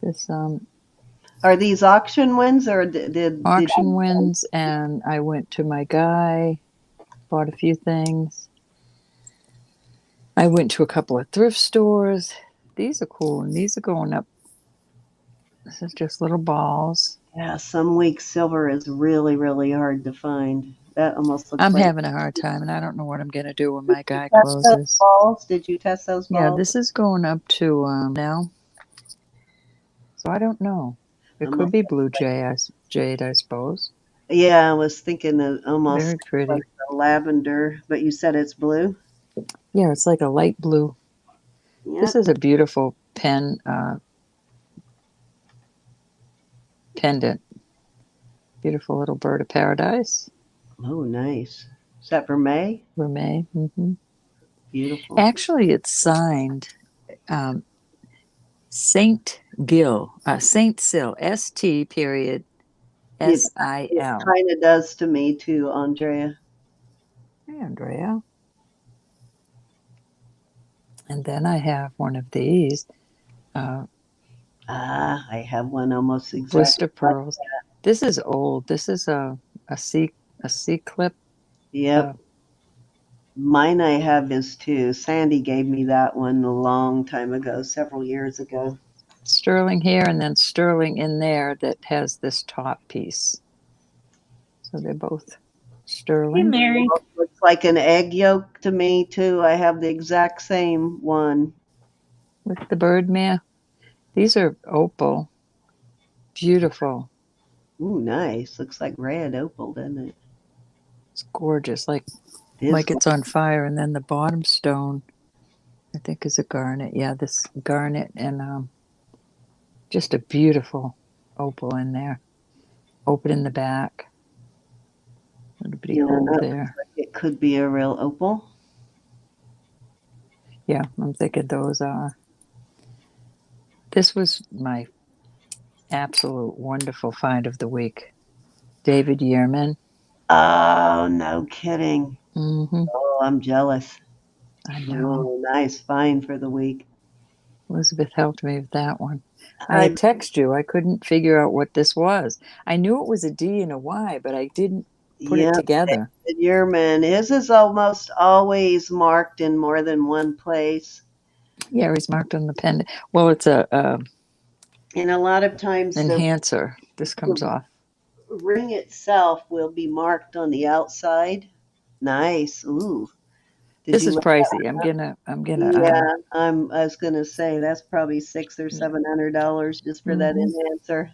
This Are these auction wins or did auction wins, and I went to my guy, bought a few things. I went to a couple of thrift stores. These are cool, and these are going up. This is just little balls. Yeah, some weeks silver is really, really hard to find. That almost looks I'm like. having a hard time, and I don't know what I'm going to do when my guy Test those closes. balls? Did you test those Yeah, balls? this is going up to now. So I don't know. It could Almost be Blue Jay. jade, I suppose. Yeah, I was thinking of almost Very pretty. like a lavender, but you said it's blue? Yeah, it's like a light blue. This Yep. is a beautiful pendant. Beautiful little bird of paradise. Oh, nice. Is that for May? Reme. Beautiful. Actually, it's signed Saint Saint Sil, ST period It, it SIL. kind of does to me too, Andrea. Hey, Andrea. And then I have one of these I have one almost exactly blister like. pearls. This is old. This is a C clip. Yep. Mine I have is too. Sandy gave me that one a long time ago, several years ago. Sterling here and then sterling in there that has this top piece. So they're both Hey, sterling. Mary. Looks like an egg yolk to me too. I have the exact same one. With the bird mare. These are opal. Beautiful. Ooh, nice. Looks like red opal, doesn't it? It's gorgeous. It is Like it's on fire. And then the bottom stone, I think, is a garnet. Yeah, this garnet and just a beautiful opal in there. Open in the back. A little bitty yeah, hole that there. looks like it could be a real opal. Yeah, I'm thinking those are. This was my absolute wonderful find of the week. David Yearman. Oh, no kidding. Mm-hmm. Oh, I'm jealous. I know. Oh, nice find for the week. Elizabeth helped me with that one. I I had texted you. I couldn't figure out what this was. I knew it was a D and a Y, but I didn't put it yeah, together. David Yearman. His is almost always marked in more than one place. Yeah, he's marked on the pendant. Well, it's a And a lot of times enhancer. This comes the off. ring itself will be marked on the outside. Nice. Ooh. Did This you is look? pricey. I'm gonna Yeah, I was gonna say that's probably $600 or $700 just for that mhm. enhancer.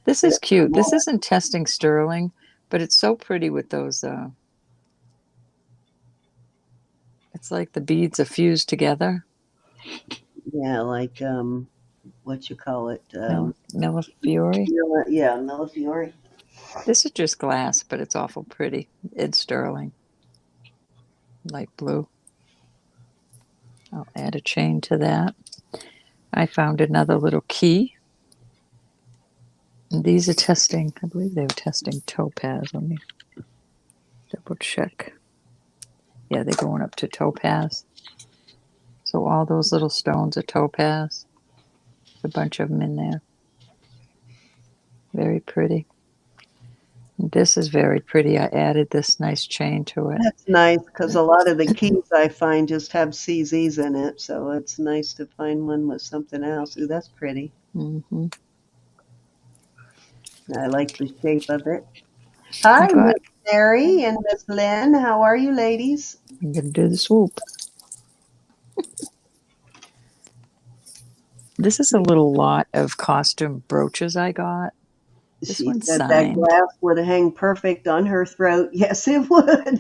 This If is not cute. This more. isn't testing sterling, but it's so pretty with those it's like the beads are fused together. Yeah, like what you call it? Millefiori. Yeah, Millefiori. This is just glass, but it's awful pretty. It's sterling. Light blue. I'll add a chain to that. I found another little key. And these are testing, I believe they were testing topaz. Let me double check. Yeah, they're going up to topaz. So all those little stones are topaz. There's a bunch of them in there. Very pretty. And this is very pretty. I added this nice chain to it. That's nice because a lot of the keys I find just have CZs in it, so it's nice to find one with something else. Ooh, that's pretty. Mm-hmm. I like the shape of it. I Hi, got, Miss Mary and Miss Lynn. How are you, ladies? I'm going to do the swoop. This is a little lot of costume brooches I got. This She one's said that signed. glass would hang perfect on her throat. Yes, it would.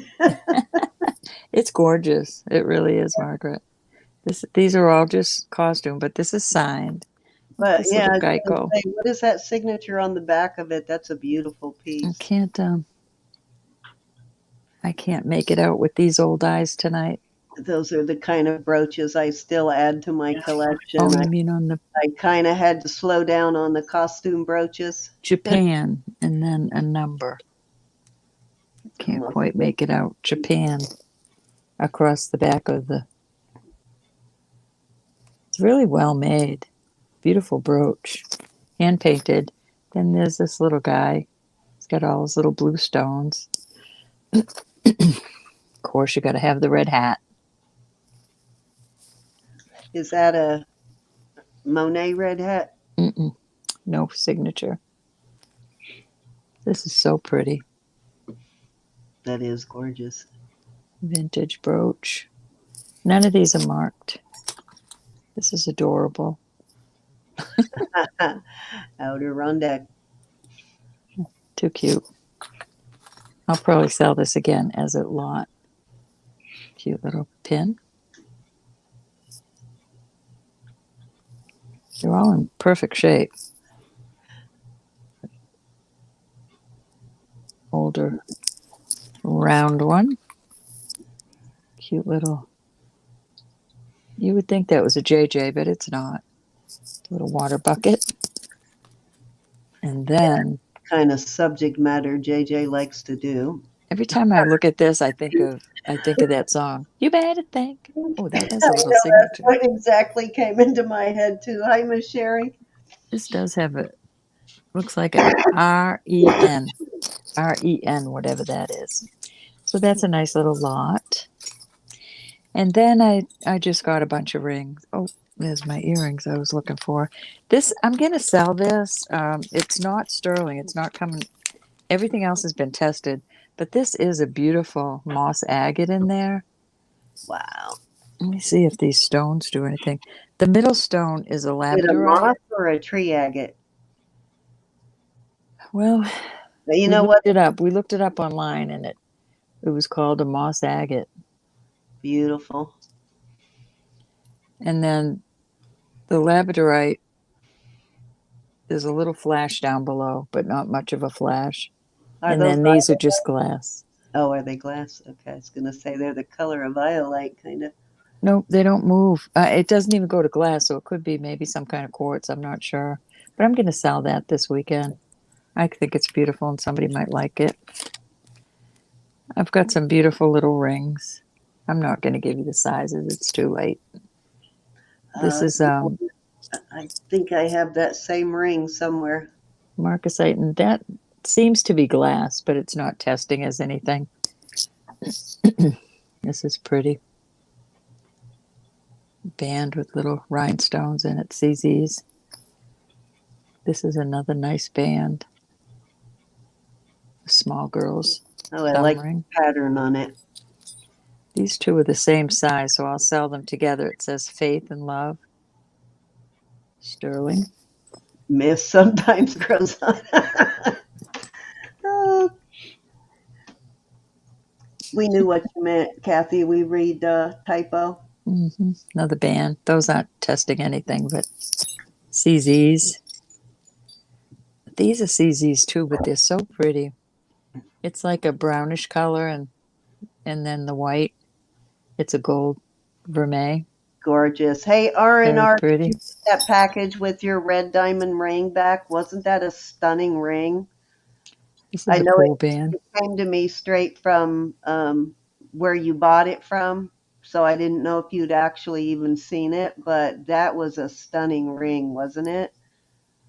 It's gorgeous. It really is, Margaret. These are all just costume, but this is signed. But This yeah, little I was going to Geico. say, what is that signature on the back of it? That's a beautiful I piece. can't make it out with these old eyes tonight. Those are the kind of brooches I still add to my collection. Oh, you mean on the I kind of had to slow down on the costume brooches. Japan and then a number. Can't Almost quite make it out. Japan across the back of the. It's really well made. Beautiful brooch. Hand painted. Then there's this little guy. He's got all his little blue stones. Of course, you got to have the red hat. Is that a Monet red hat? Mm-mm, no signature. This is so pretty. That is gorgeous. Vintage brooch. None of these are marked. This is adorable. Outer Rondeck. Too cute. I'll probably sell this again as a lot. Cute little pin. They're all in perfect shape. Older round one. Cute little. You would think that was a JJ, but it's not. Little water bucket. And then Kind of subject matter JJ likes to do. every time I look at this, I think of that song. You better think. Oh, that has a little signature. What exactly came into my head too. Hi, Miss Sherry. This does have looks like a REN, whatever that is. So that's a nice little lot. And then I just got a bunch of rings. Oh, there's my earrings I was looking for. This, I'm going to sell this. It's not sterling. It's not coming. Everything else has been tested. But this is a beautiful moss agate in there. Wow. Let me see if these stones do anything. The middle stone is a Is it a labradorite. moss or a tree agate? Well, You know what? We looked it up online, and it was called a moss agate. Beautiful. And then the labradorite is a little flash down below, but not much of a flash. And then these are just glass. Oh, are they glass? Okay, I was going to say they're the color of iolite, kind of. Nope, they don't move. It doesn't even go to glass, so it could be maybe some kind of quartz. I'm not sure. But I'm going to sell that this weekend. I think it's beautiful, and somebody might like it. I've got some beautiful little rings. I'm not going to give you the sizes. It's too late. This is I think I have that same ring somewhere. marcasite, and that seems to be glass, but it's not testing as anything. This is pretty. Band with little rhinestones in it, CZs. This is another nice band. Small girls. Oh, I like the pattern on it. These two are the same size, so I'll sell them together. It says Faith and Love. Sterling. Mist sometimes grows on. We knew what you meant, Kathy. We read typo. Mm-hmm. Another band. Those aren't testing anything, but CZs. These are CZs too, but they're so pretty. It's like a brownish color, and then the white. It's a gold vermeil. Gorgeous. Hey, R&R, pretty. That package with your red diamond ring back, wasn't that a stunning ring? This is a cool band. It came to me straight from where you bought it from, so I didn't know if you'd actually even seen it, but that was a stunning ring, wasn't it?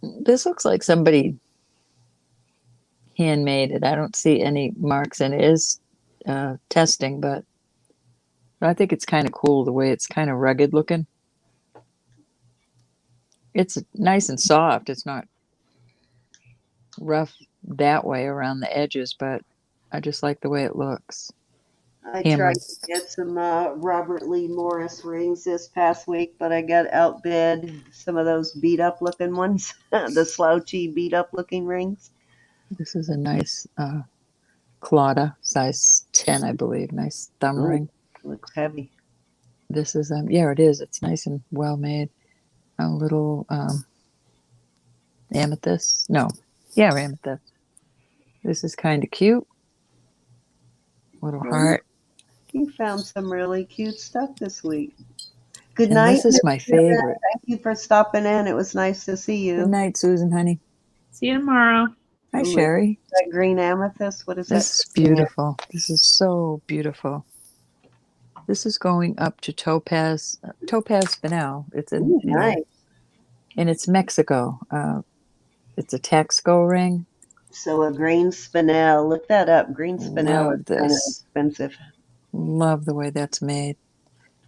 This looks like somebody handmade it. I don't see any marks, and it is testing, but I think it's kind of cool the way it's kind of rugged looking. It's nice and soft. It's not rough that way around the edges, but I just like the way it looks. I tried to get some Robert Lee Morris rings this past week, but I got outbid some of those beat up looking ones, the slouchy beat up looking rings. This is a nice Claudia, size 10, I believe. Nice thumb ring. Looks heavy. This is, yeah, it is. It's nice and well made. A little amethyst. No. Yeah, amethyst. This is kind of cute. Little heart. You found some really cute stuff this week. Good and night. This is my favorite. Thank you for stopping in. It was nice to see you. Good night, Susan, honey. See you tomorrow. Hi, Sherry. That green amethyst. What is that? This is beautiful. This is so beautiful. This is going up to Topaz Spinel. It's in nice. And it's Mexico. It's a Texaco ring. So a green spinel. Look that up. Green spinel is kind of expensive. Love the way that's made.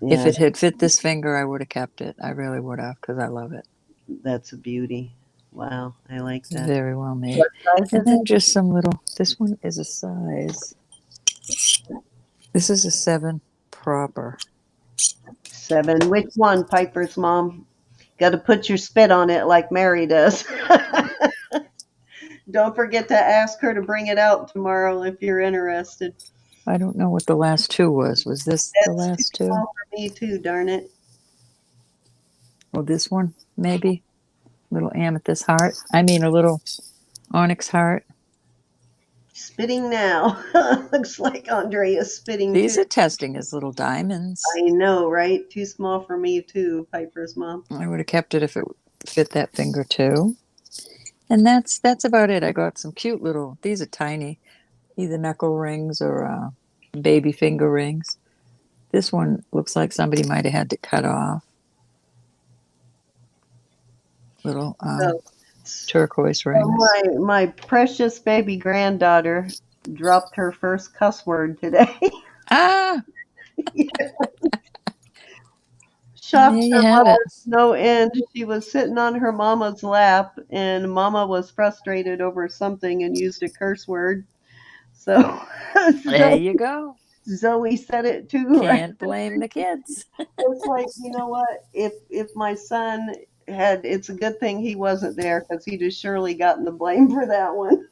Yeah. If it had fit this finger, I would have kept it. I really would have, because I love it. That's a beauty. Wow, I like that. Very well made. And then just some little. This one is a size. This is a 7 proper. 7. Which one, Piper's mom? Got to put your spit on it like Mary does. Don't forget to ask her to bring it out tomorrow if you're interested. I don't know what the last two was. Was this the That's too last two? small for me too, darn it. Well, this one, maybe. Little amethyst heart. I mean, a little onyx heart. Spitting now. Looks like Andrea's spitting These too. are testing as little diamonds. I know, right? Too small for me too, Piper's mom. I would have kept it if it fit that finger too. And that's about it. I got some cute little, these are tiny, either knuckle rings or baby finger rings. This one looks like somebody might have had to cut off. Little So, turquoise rings. my precious baby granddaughter dropped her first cuss word today. Ah, Shocked there you her have mother it. to no end. She was sitting on her mama's lap, and mama was frustrated over something and used a curse word. So There you go. Zoe said it too, right? Can't blame the kids. It's like, you know what? If my son had, it's a good thing he wasn't there because he'd have surely gotten the blame for that one.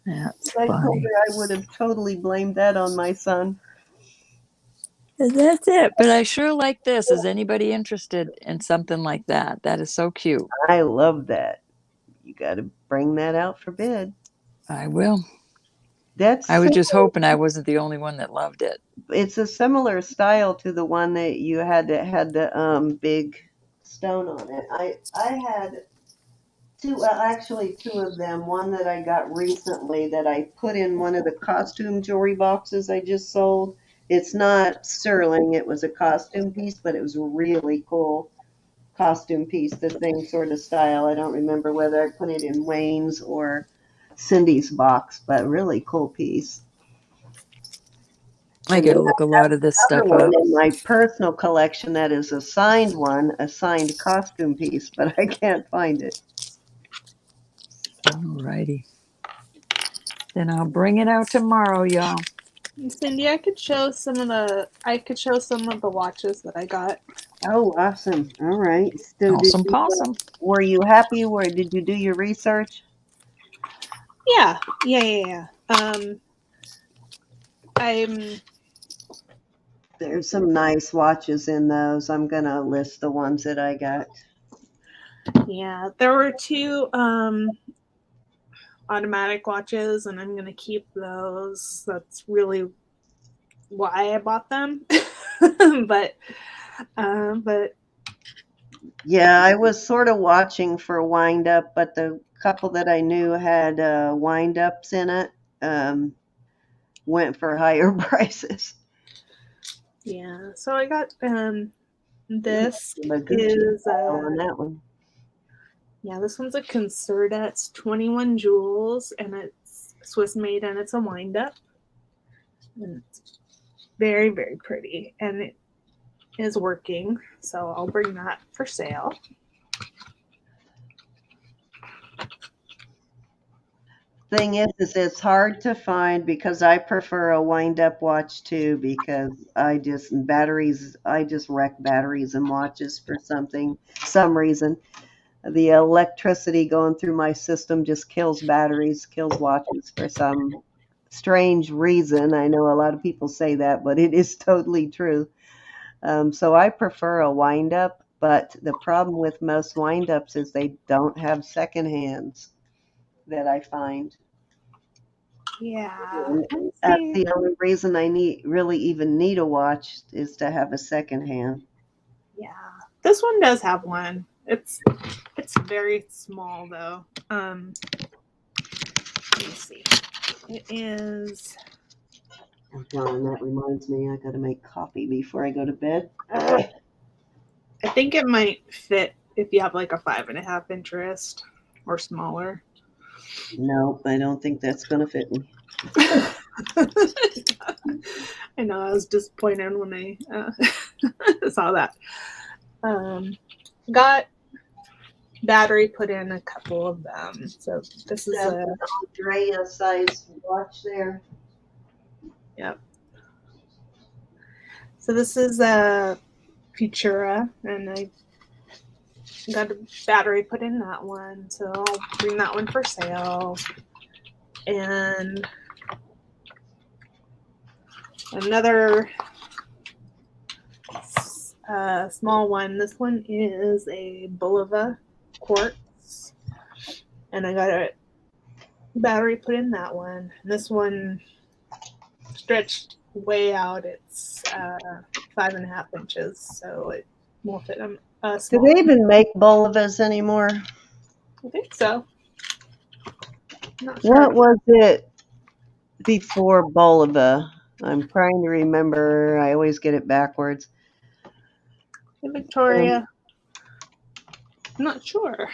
That's I told funny. her I would have totally blamed that on my son. And that's it. But I sure like this. Is anybody interested in something like that? That is so cute. I love that. You got to bring that out for bid. I will. That's I was just similar, hoping I wasn't the only one that loved it. it's a similar style to the one that you had that had the big stone on it. I had two, well, actually two of them. One that I got recently that I put in one of the costume jewelry boxes I just sold. It's not sterling. It was a costume piece, but it was really cool costume piece, the same sort of style. I don't remember whether I put it in Wayne's or Cindy's box, but really cool piece. I And got then to look a lot of this another stuff one up. in my personal collection that is a signed one, a signed costume piece, but I can't find it. Alrighty. Then I'll bring it out tomorrow, y'all. Cindy, I could show some of the watches that I got. Oh, awesome. All right. So Awesome possum. were you happy? Where did you do your research? Yeah. I'm There's some nice watches in those. I'm going to list the ones that I got. Yeah, there were two automatic watches, and I'm gonna keep those. That's really why I bought them. but Yeah, I was sort of watching for wind up, but the couple that I knew had wind ups in it went for higher prices. yeah, so I got this The Gucci is style on that one. yeah, this one's a Concerta. It's 21 jewels, and it's Swiss made, and it's a wind up. And it's very, very pretty, and it is working. So I'll bring that for sale. Thing is it's hard to find because I prefer a wind up watch too because I just wreck batteries and watches for some reason. The electricity going through my system just kills batteries, kills watches for some strange reason. I know a lot of people say that, but it is totally true. So I prefer a wind up, but the problem with most wind ups is they don't have second hands that I find. Yeah, And let's that's see. the only reason I really even need a watch is to have a second hand. Yeah, this one does have one. It's very small though. Let me see. It is. Oh, darn, that reminds me, I got to make coffee before I go to bed. I think it might fit if you have like a 5.5 inch wrist or smaller. Nope, I don't think that's going to fit me. I know, I was disappointed when I saw that. Got battery put in a couple of them. So this is That's an Andrea size watch there. Yep. So this is a Futura, and I got a battery put in that one. So I'll bring that one for sale. And another small one. This one is a Bulova quartz, and I got a battery put in that one. This one stretched way out. It's 5.5 inches, so it won't fit a Do small. they even make Bolovas anymore? I think so. Not sure. What was it before Bolova? I'm trying to remember. I always get it backwards. In Victoria. I'm not sure.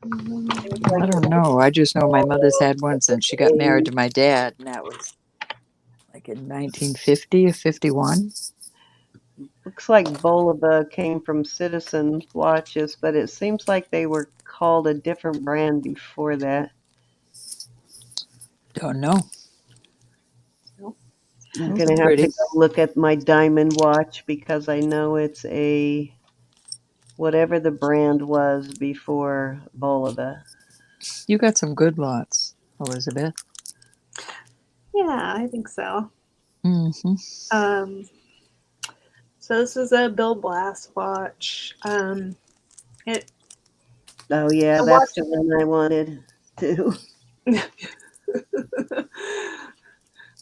I don't know. I just know my mother's had one since she got married to my dad, and that was like in 1950 or 51. Looks like Bolova came from Citizen watches, but it seems like they were called a different brand before that. Don't know. I'm Those gonna are have to pretty. go look at my diamond watch because I know it's a whatever the brand was before Bolova. You got some good lots, Elizabeth. Yeah, I think so. Mm-hmm. So this is a Bill Blass watch. It Oh yeah, the that's watch. the one I wanted too.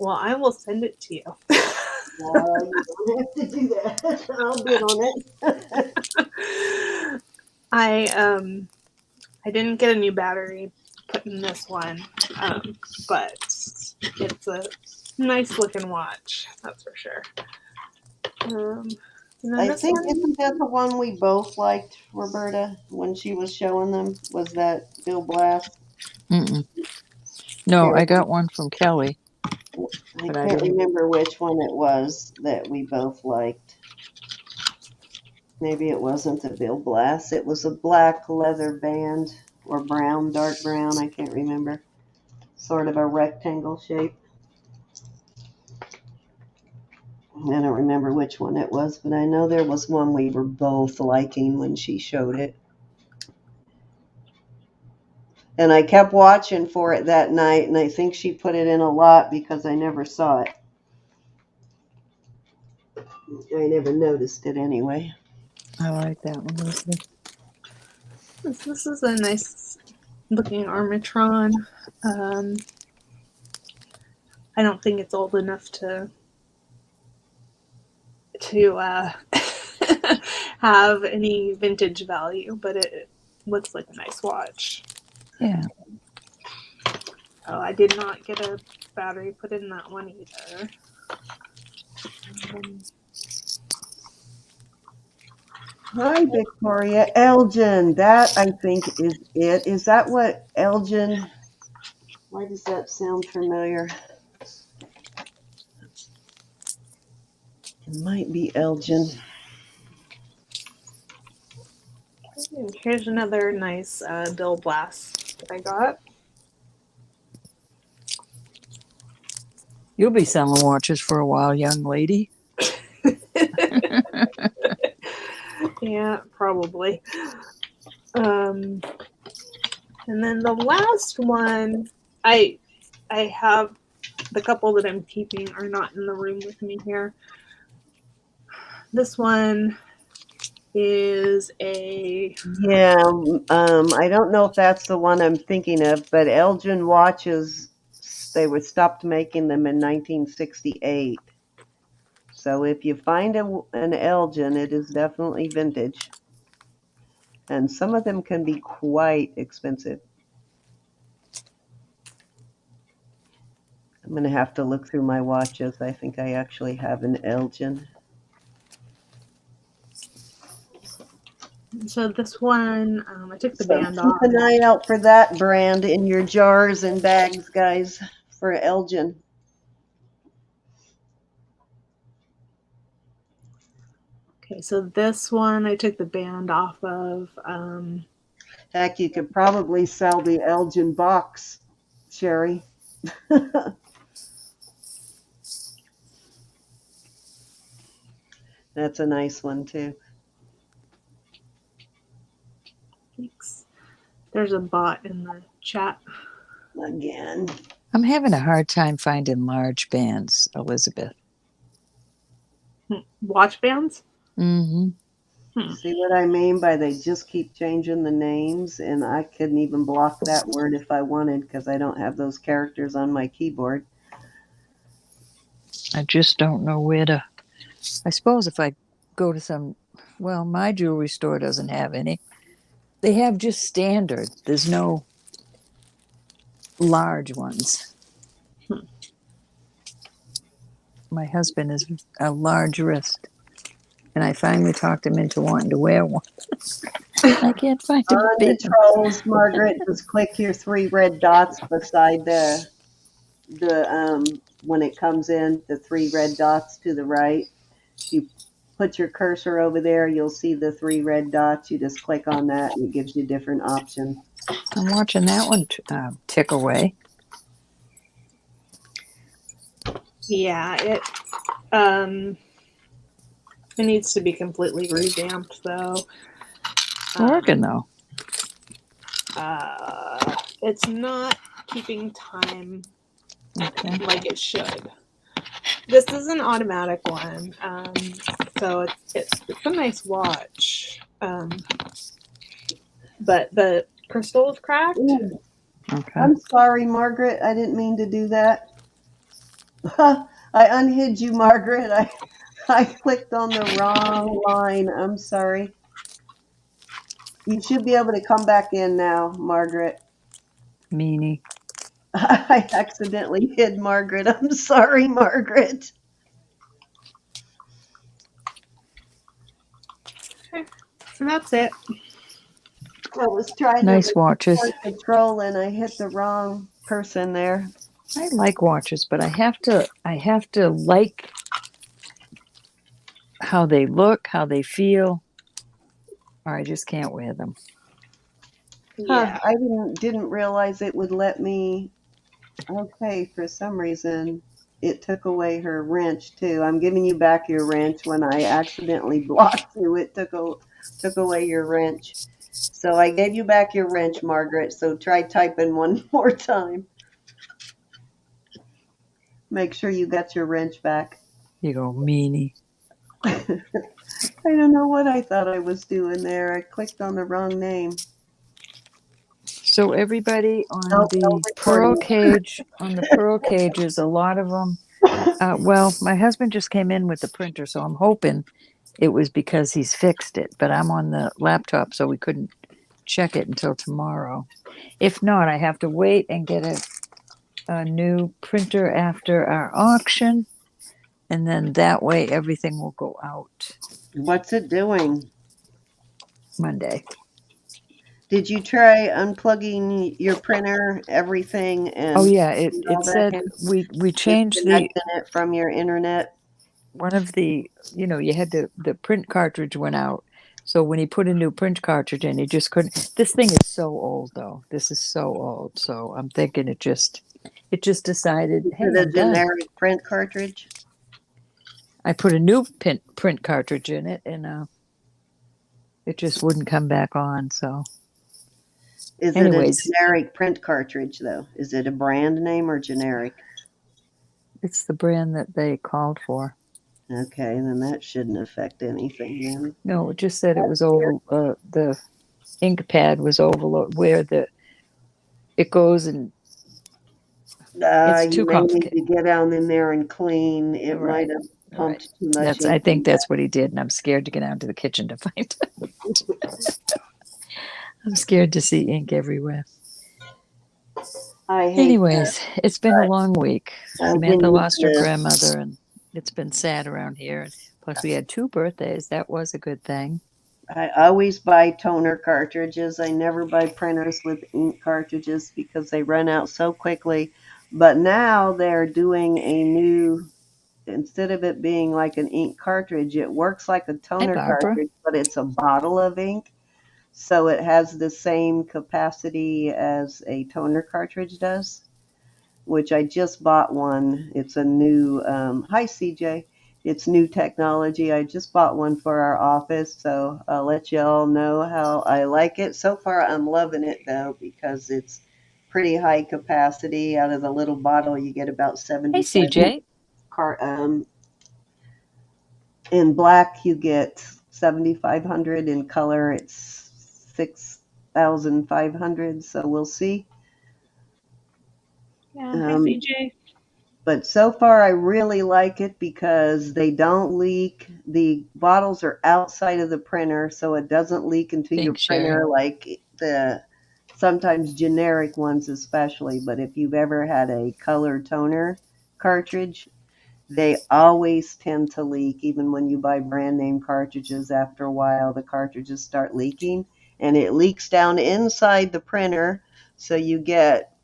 Well, I will send it to you. You don't have to do that. I'll bid on it. I didn't get a new battery put in this one, but it's a nice looking watch, that's for sure. And then I this think one, isn't that the one we both liked, Roberta, when she was showing them? Was that Bill Blass? Mm-mm. No, I got one from Kelly, I but I can't didn't. remember which one it was that we both liked. Maybe it wasn't a Bill Blass. It was a black leather band or brown, dark brown. I can't remember. Sort of a rectangle shape. I don't remember which one it was, but I know there was one we were both liking when she showed it. And I kept watching for it that night, and I think she put it in a lot because I never saw it. I never noticed it anyway. I like that one, Elizabeth. this is a nice looking Armatron. I don't think it's old enough to have any vintage value, but it looks like a nice watch. Yeah. Oh, I did not get a battery put in that one either. Hi, Victoria. Elgin. That, I think, is it. Is that what Elgin... Why does that sound familiar? It might be Elgin. Here's another nice Bill Blass that I got. You'll be selling watches for a while, young lady. Yeah, probably. And then the last one, I have the couple that I'm keeping are not in the room with me here. This one is a Yeah, I don't know if that's the one I'm thinking of, but Elgin watches, they were stopped making them in 1968. So if you find an Elgin, it is definitely vintage. And some of them can be quite expensive. I'm going to have to look through my watches. I think I actually have an Elgin. so this one I took the So band keep off. an eye out for that brand in your jars and bags, guys, for Elgin. Okay, so this one I took the band off of. Heck, you could probably sell the Elgin box, Sherry. That's a nice one, too. Thanks. There's a bot in the chat. again. I'm having a hard time finding large bands, Elizabeth. Watch bands? Mm-hmm. See what I mean by they just keep changing the names, and I couldn't even block that word if I wanted because I don't have those characters on my keyboard. I just don't know where to. I suppose if I go to some, well, my jewelry store doesn't have any. They have just standard. There's no large ones. My husband is a large wrist, and I finally talked him into wanting to wear one. I can't find a On big the one. trolls, Margaret, just click your 3 red dots beside the when it comes in, the 3 red dots to the right. If you put your cursor over there, you'll see the 3 red dots. You just click on that, and it gives you different options. I'm watching that one tick away. Yeah, it needs to be completely revamped though. Working though. It's not keeping time Okay. like it should. This is an automatic one, so it's a nice watch. But the crystal is cracked. Ooh, Okay. I'm sorry, Margaret. I didn't mean to do that. I unhid you, Margaret. I clicked on the wrong line. I'm sorry. You should be able to come back in now, Margaret. Meanie. I accidentally hid Margaret. I'm sorry, Margaret. So that's it. I was trying Nice to watches. report the troll and I hit the wrong person there. I like watches, but I have to like how they look, how they feel, or I just can't wear them. Yeah. I didn't realize it would let me. Okay, for some reason it took away her wrench too. I'm giving you back your wrench. When I accidentally blocked you, it took away your wrench. So I gave you back your wrench, Margaret. So try typing one more time. Make sure you got your wrench back. You go, meanie. I don't know what I thought I was doing there. I clicked on the wrong name. So everybody on Nope, no the pearl recording. cages, a lot of them. Well, my husband just came in with the printer, so I'm hoping it was because he's fixed it. But I'm on the laptop, so we couldn't check it until tomorrow. If not, I have to wait and get a new printer after our auction, and then that way everything will go out What's it doing? Monday. Did you try unplugging your printer, everything, Oh and yeah, putting it all it back said in? we changed the Disconnecting it from your internet? one of the you had the print cartridge went out. So when he put a new print cartridge in, he just couldn't. This thing is so old though. This is so old. So I'm thinking it just decided, Is hey, it a I'm done. generic print cartridge? I put a new print cartridge in it, and it just wouldn't come back on. So, Is it a anyways, generic print cartridge, though? Is it a brand name or generic? it's the brand that they called for. Okay, then that shouldn't affect anything then. No, it just said it was That's weird. over. The ink pad was overloaded where it goes, and it's You too may need complicated. to get down in there and clean. It might Right. have Right. pumped too much I ink. think that's what he did, and I'm scared to get out to the kitchen to find it. I'm scared to see ink everywhere. I hate that. Anyways, it's been a But long week. I've Samantha been lost her used to. grandmother, and it's been sad around here. Plus, we had 2 birthdays. That was a good thing. I always buy toner cartridges. I never buy printers with ink cartridges because they run out so quickly. But now they're doing a new, instead of it being like an ink cartridge, it works like a Hi, toner Barbara. cartridge, but it's a bottle of ink. So it has the same capacity as a toner cartridge does, which I just bought one. It's a new, hi CJ. It's new technology. I just bought one for our office, so I'll let you all know how I like it. So far, I'm loving it though because it's pretty high capacity. Out of the little bottle, you get about Hey, 75 CJ. in black, you get 7,500. In color, it's 6,500. So we'll see. Yeah, hi CJ. But so far, I really like it because they don't leak. The bottles are outside of the printer, so it doesn't leak into your Thanks, printer Sherry. like the sometimes generic ones, especially. But if you've ever had a color toner cartridge, they always tend to leak. Even when you buy brand name cartridges, after a while, the cartridges start leaking, and it leaks down inside the printer. So you get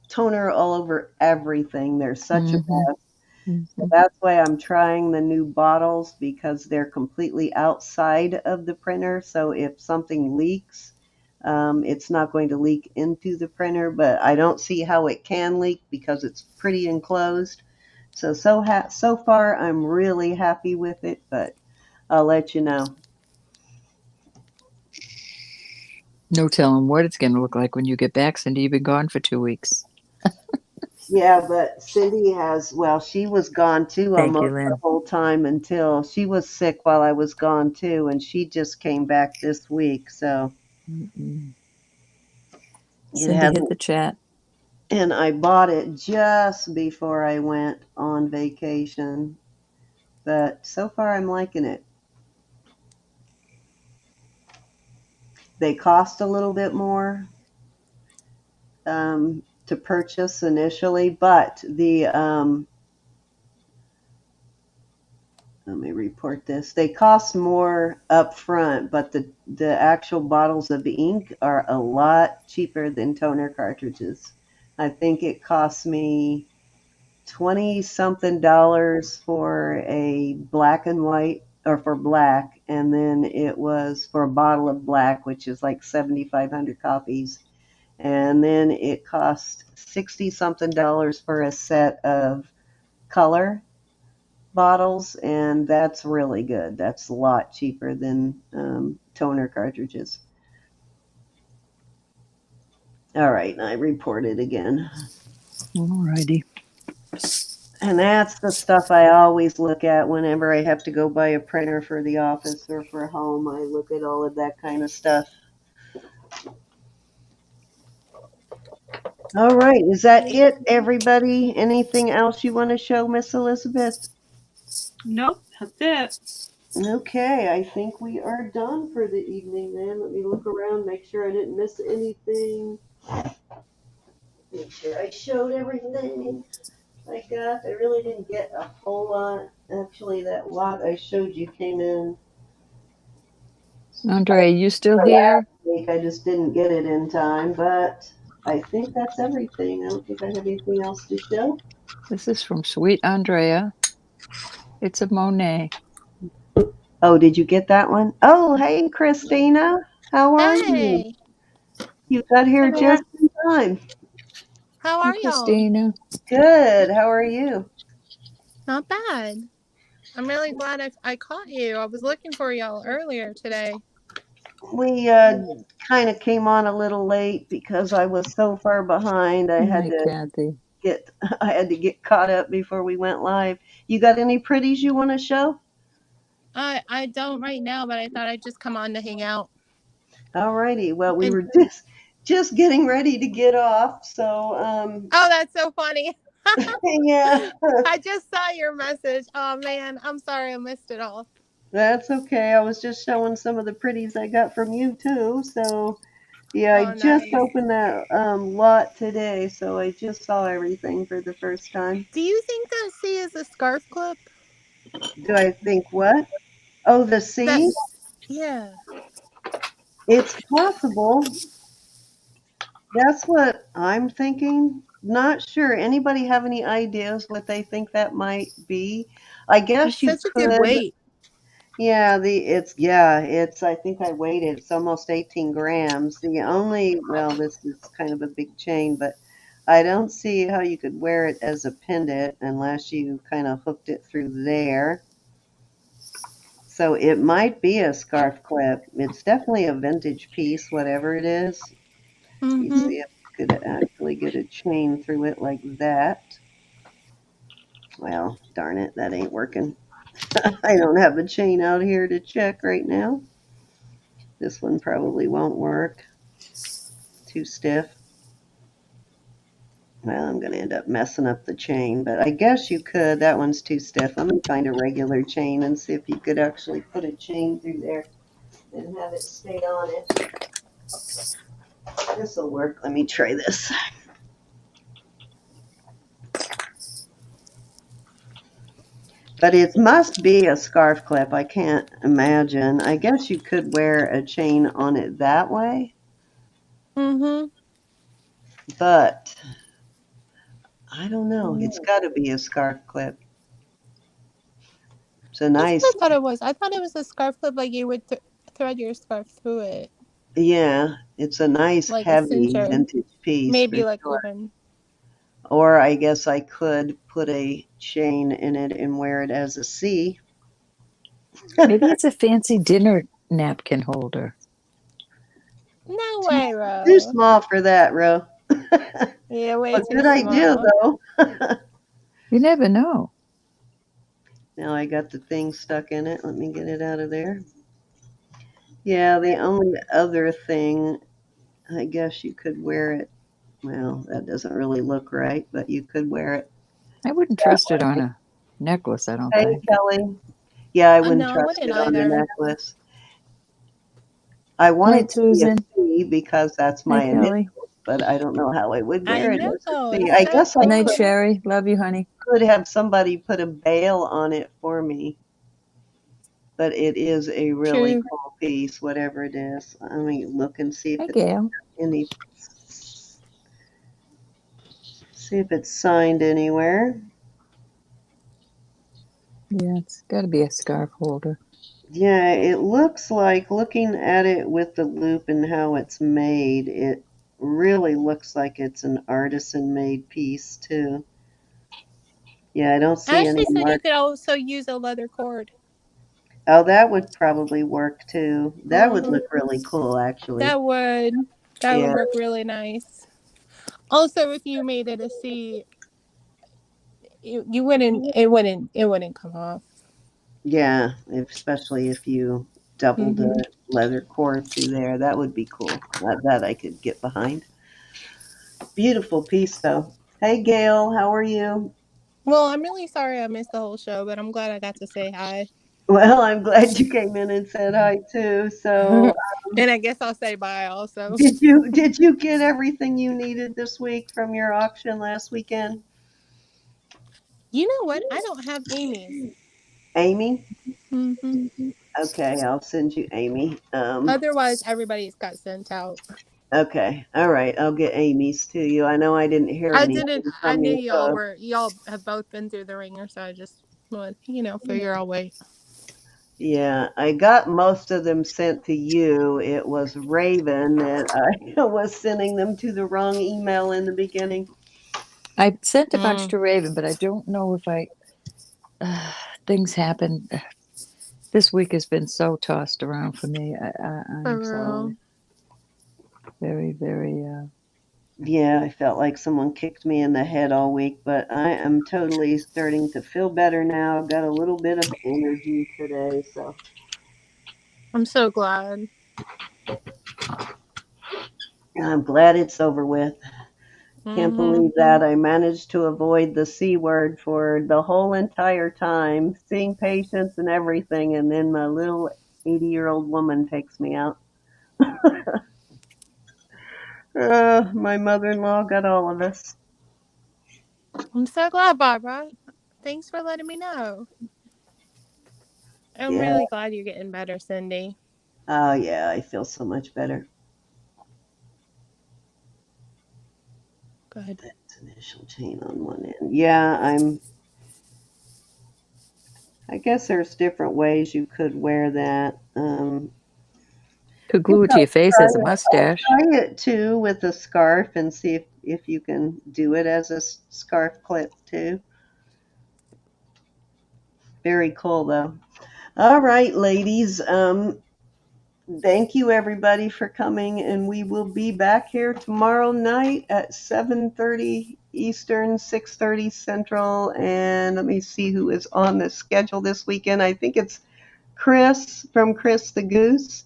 toner all over everything. They're such a Mm-hmm. mess. So Mm-hmm. that's why I'm trying the new bottles because they're completely outside of the printer. So if something leaks, it's not going to leak into the printer, but I don't see how it can leak because it's pretty enclosed. So far I'm really happy with it, but I'll let you know. No telling what it's going to look like when you get back, Cindy. You've been gone for 2 weeks. Yeah, but Cindy has, well, she was gone too Thank you, almost the Lynn. whole time until she was sick while I was gone too, and she just came back this week, so Mm-mm. it Cindy hit hasn't. the chat. And I bought it just before I went on vacation, but so far I'm liking it. They cost a little bit more to purchase initially, but let me report this. They cost more up front, but the actual bottles of ink are a lot cheaper than toner cartridges. I think it cost me 20 something dollars for a black and white, or for black, and then it was for a bottle of black, which is like 7,500 copies. And then it cost 60 something dollars for a set of color bottles, and that's really good. That's a lot cheaper than toner cartridges. All right, I reported again. Alrighty. And that's the stuff I always look at whenever I have to go buy a printer for the office or for home. I look at all of that kind of stuff. All right, is that it, everybody? Anything else you want to show, Miss Elizabeth? Nope, that's it. Okay, I think we are done for the evening then. Let me look around, make sure I didn't miss anything. Make sure I showed everything I got. I really didn't get a whole lot. Actually, that lot I showed you came in Andre, you still last here? week. I just didn't get it in time, but I think that's everything. I don't think I have anything else to show. This is from Sweet Andrea. It's a Monet. Oh, did you get that one? Oh, hey, Christina. How are you? Hey, You got here Hello. just in time. how Hey, are y'all? Christina. Good. How are you? Not bad. I'm really glad I caught you. I was looking for y'all earlier today. We kind of came on a little late because I was so far behind. Hi, Kathy. Get I had to get caught up before we went live. You got any pretties you want to show? I don't right now, but I thought I'd just come on to hang out. All righty. Well, we And were just getting ready to get off, so oh, that's so funny. yeah, I just saw your message. Oh man, I'm sorry I missed it all. that's okay. I was just showing some of the pretties I got from you too. So yeah, I Oh, just nice. opened that lot today, so I just saw everything for the first time. Do you think that C is a scarf clip? Do I think what? Oh, the That C? yeah. It's possible. That's what I'm thinking. Not sure. Anybody have any ideas what they think that might be? I It's guess you such a good could. weight. Yeah, it's I think I weighed it. It's almost 18 grams. The only, well, this is kind of a big chain, but I don't see how you could wear it as a pendant unless you kind of hooked it through there. So it might be a scarf clip. It's definitely a vintage piece, whatever it is. You Mm-hmm. see if you could actually get a chain through it like that. Well, darn it, that ain't working. I don't have a chain out here to check right now. This one probably won't work. Too stiff. Well, I'm going to end up messing up the chain, but I guess you could. That one's too stiff. Let me find a regular chain and see if you could actually put a chain through there and have it stay on it. This will work. Let me try this. But it must be a scarf clip. I can't imagine. I guess you could wear a chain on it that way, Mm-hmm. but I don't know. It's got to be a scarf clip. It's a That's nice, what I thought it was. I thought it was a scarf clip, like you would thread your scarf through it, yeah, it's a nice like a heavy cincher. vintage piece for Maybe like sure. even. Or I guess I could put a chain in it and wear it as a C. Maybe it's a fancy dinner napkin holder. No way, Too Ro. small for that, Ro. Yeah, way A too good idea, small. though. You never know. Now I got the thing stuck in it. Let me get it out of there. Yeah, the only other thing, I guess you could wear it. Well, that doesn't really look right, but you could wear it I wouldn't trust it on a necklace, I don't Hey, think. Kelly. Yeah, I wouldn't No, I trust wouldn't it on the either. necklace. I want it Night, to be a Susan. C because that's Hi, my Kelly. initials, but I don't know how I would I wear it know. as a C. It's I so guess I Night, cool. Sherry. Love you, honey. could have somebody put a bail on it for me, but it is a really True. cool piece, whatever it is. Let me look and see if Hi, it's Gail. any, see if it's signed anywhere. Yeah, it's got to be a scarf holder. Yeah, it looks like, looking at it with the loop and how it's made, it really looks like it's an artisan made piece too. Yeah, I don't see any Ashley said you mark. could also use a leather cord. Oh, that would probably work too. That would Uh-huh. look really cool, actually. That would that would Yeah, work really nice. Also, if you made it a C, you wouldn't it wouldn't come off. yeah, especially if you doubled Hmm. the leather cord through there, that would be cool. That I could get behind. Beautiful piece, though. Hey, Gail, how are you? Well, I'm really sorry I missed the whole show, but I'm glad I got to say hi. Well, I'm glad you came in and said hi too. So, And I guess I'll say bye also. did you get everything you needed this week from your auction last weekend, You know what? I don't have Amy's. Amy? Hmm. Okay, I'll send you Amy. Otherwise, everybody's got sent out. Okay, all right, I'll get Amy's to you. I know I didn't hear I anything didn't. I from knew you, so y'all have both been through the ringer, so I just want figure I'll wait. yeah, I got most of them sent to you. It was Raven that I was sending them to the wrong email in the beginning. I sent a bunch Mm, to Raven, but I don't know if things happen. This week has been so tossed around for me. for I'm so real. very, very. Yeah, I felt like someone kicked me in the head all week, but I am totally starting to feel better now. I've got a little bit of energy today, so I'm so glad. I'm glad it's over with. Can't Hmm. believe that I managed to avoid the C word for the whole entire time, seeing patients and everything, and then my little 80-year-old woman takes me out. My mother-in-law got all of us. I'm so glad, Barbara. Thanks for letting me know. I'm Yeah. really glad you're getting better, Cindy. Oh, yeah, I feel so much better. Good. That's initial chain on one end. Yeah, I guess there's different ways you could wear that. Could Maybe glue it to your face as a I'll mustache. try it too with a scarf and see if you can do it as a scarf clip too. Very cool though. All right, ladies. thank you everybody for coming, and we will be back here tomorrow night at 7:30 Eastern, 6:30 Central. And let me see who is on the schedule this weekend. I think it's Chris from Chris the Goose.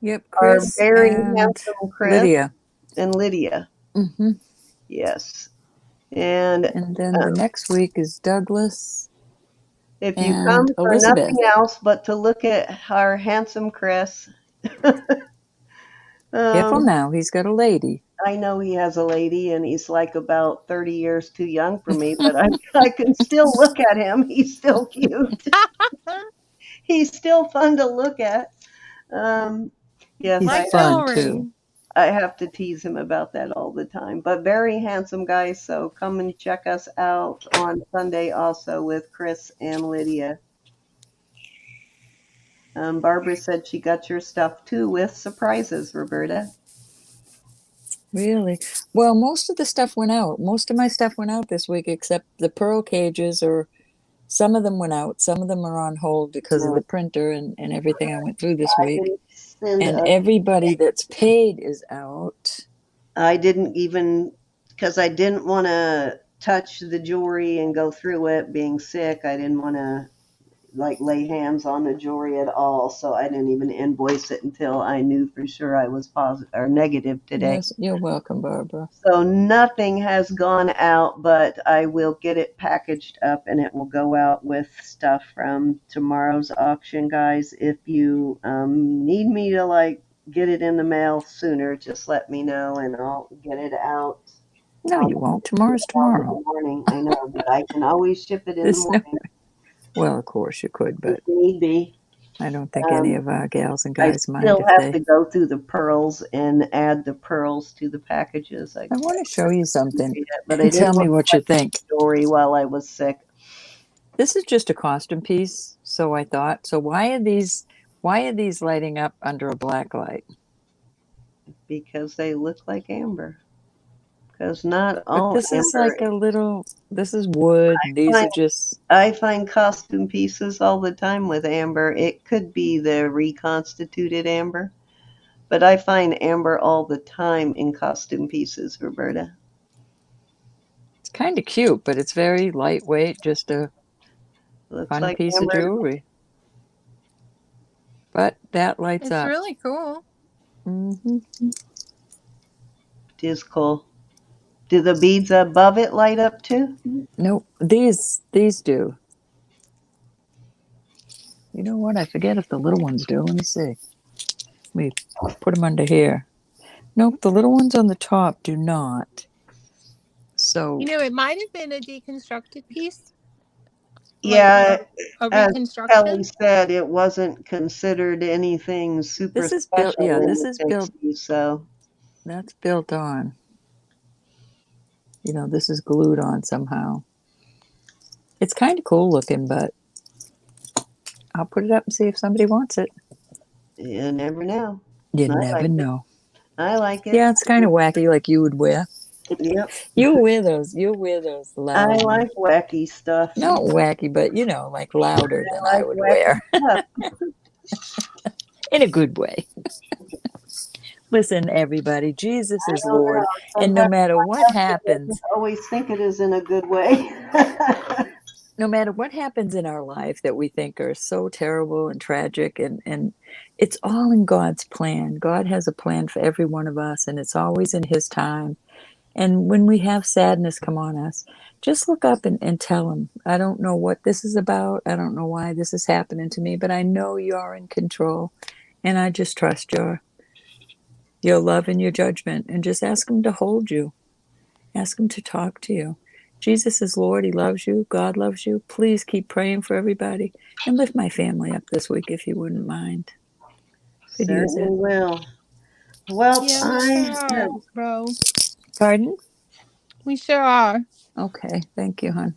Yep, Our Chris very and handsome Chris Lydia. and Lydia. Hmm. Yes. And And then the next week is Douglas if you and come for Elizabeth. nothing else but to look at our handsome Chris, Careful now, he's got a lady. I know he has a lady and he's like about 30 years too young for me, but I can still look at him. He's still cute. He's still fun to look at. Yes, He's Like fun jewelry. too. I have to tease him about that all the time. But very handsome guy, so come and check us out on Sunday also with Chris and Lydia. Barbara said she got your stuff too with surprises, Roberta. Really? Well, most of the stuff went out. Most of my stuff went out this week, except the pearl cages, or some of them went out. Some of them are on hold because of the printer and everything I went through this I week. didn't send And a everybody that's paid is out. I didn't even, because I didn't want to touch the jewelry and go through it being sick. I didn't want to like lay hands on the jewelry at all. So I didn't even invoice it until I knew for sure I was positive or negative today. Yes, you're welcome, Barbara. So nothing has gone out, but I will get it packaged up and it will go out with stuff from tomorrow's auction, guys. If you need me to like get it in the mail sooner, just let me know and I'll get it out. No, you won't. Tomorrow's tomorrow. In the morning, I know, but I can always ship it in There's the no. morning Well, of course you could, but if need be. I don't think any of our gals and I guys mind still if have to they. go through the pearls and add the pearls to the packages. I want to show you something but I and didn't tell me want what you think. story while I was sick. This is just a costume piece, so I thought. So why are these lighting up under a black light? Because they look like amber. Because not But all this is amber. like a little. This is wood. And these are just. I find costume pieces all the time with amber. It could be the reconstituted amber, but I find amber all the time in costume pieces, Roberta. It's kind of cute, but it's very lightweight. Just a Looks fun like piece of amber. jewelry. But that lights It's up. really cool. Mm-hmm. It is cool. Do the beads above it light up too? Nope. These do. You know what? I forget if the little ones do. Let me see. We put them under here. Nope, the little ones on the top do not. So You know, it might have been a deconstructed piece. Yeah, Like a as reconstruction. Kelly said, it wasn't considered anything super this is special. built. Yeah, in this the is built. 60s, so That's built on. You know, this is glued on somehow. It's kind of cool looking, but I'll put it up and see if somebody wants it. you never know. You I never like know. I like it. Yeah, it's kind of wacky, like you would wear. Yep. You'll wear those. You'll wear those I loud. like wacky stuff. Not wacky, but you know, like louder than I would wacky wear. stuff. In a good way. Listen, everybody, Jesus is Lord. And no matter what happens, I always think it is in a good way. no matter what happens in our life that we think are so terrible and tragic, and it's all in God's plan. God has a plan for every one of us, and it's always in His time. And when we have sadness come on us, just look up and tell Him, I don't know what this is about. I don't know why this is happening to me, but I know you're in control. And I just trust your love and your judgment. And just ask Him to hold you. Ask Him to talk to you. Jesus is Lord. He loves you. God loves you. Please keep praying for everybody. And lift my family up this week if you wouldn't mind. Could use it. Certainly will. Well, Yeah, we I sure are, bro. Pardon? We sure are. Okay. Thank you, hon.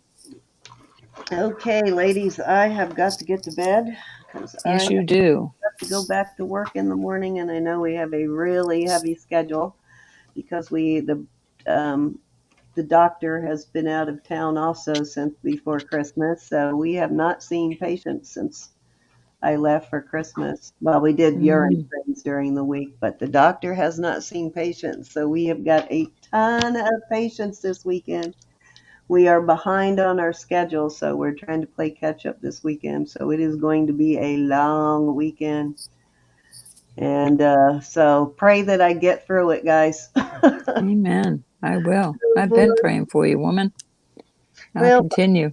okay, ladies. I have got to get to bed because Yes, I you do. have to go back to work in the morning, and I know we have a really heavy schedule because the doctor has been out of town also since before Christmas, so we have not seen patients since I left for Christmas. Well, we did urine trains during the week, but the doctor has not seen patients. So we have got a ton of patients this weekend. We are behind on our schedule, so we're trying to play catch up this weekend. So it is going to be a long weekend. And so pray that I get through it, guys. Amen. I will. Oh, I've boy. been praying for you, woman. I'll Well, continue.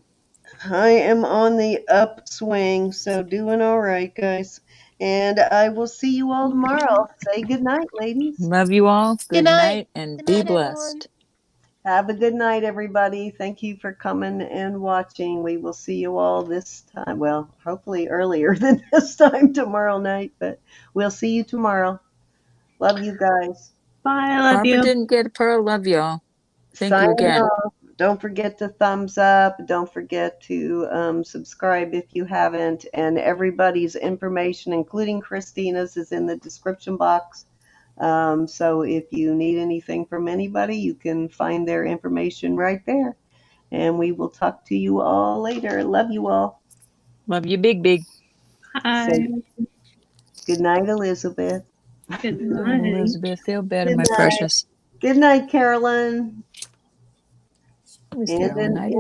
I am on the upswing, so doing all right, guys. And I will see you all tomorrow. Say good night, ladies. Love you all. Good night. night and Good be night, everyone. blessed. Have a good night, everybody. Thank you for coming and watching. We will see you all this time. Well, hopefully earlier than this time tomorrow night, but we'll see you tomorrow. Love you guys. Bye. I love Barbara you. didn't get a pearl. Love y'all. Thank Sign you again. off. Don't forget to thumbs up. Don't forget to subscribe if you haven't. And everybody's information, including Christina's, is in the description box. So if you need anything from anybody, you can find their information right there. And we will talk to you all later. Love you all. Love you, big. Hi. Say good night, Elizabeth. Good Good night, night. Elizabeth. Feel better, Good my night. precious. Good night, Carolyn. It was And Carolyn. I didn't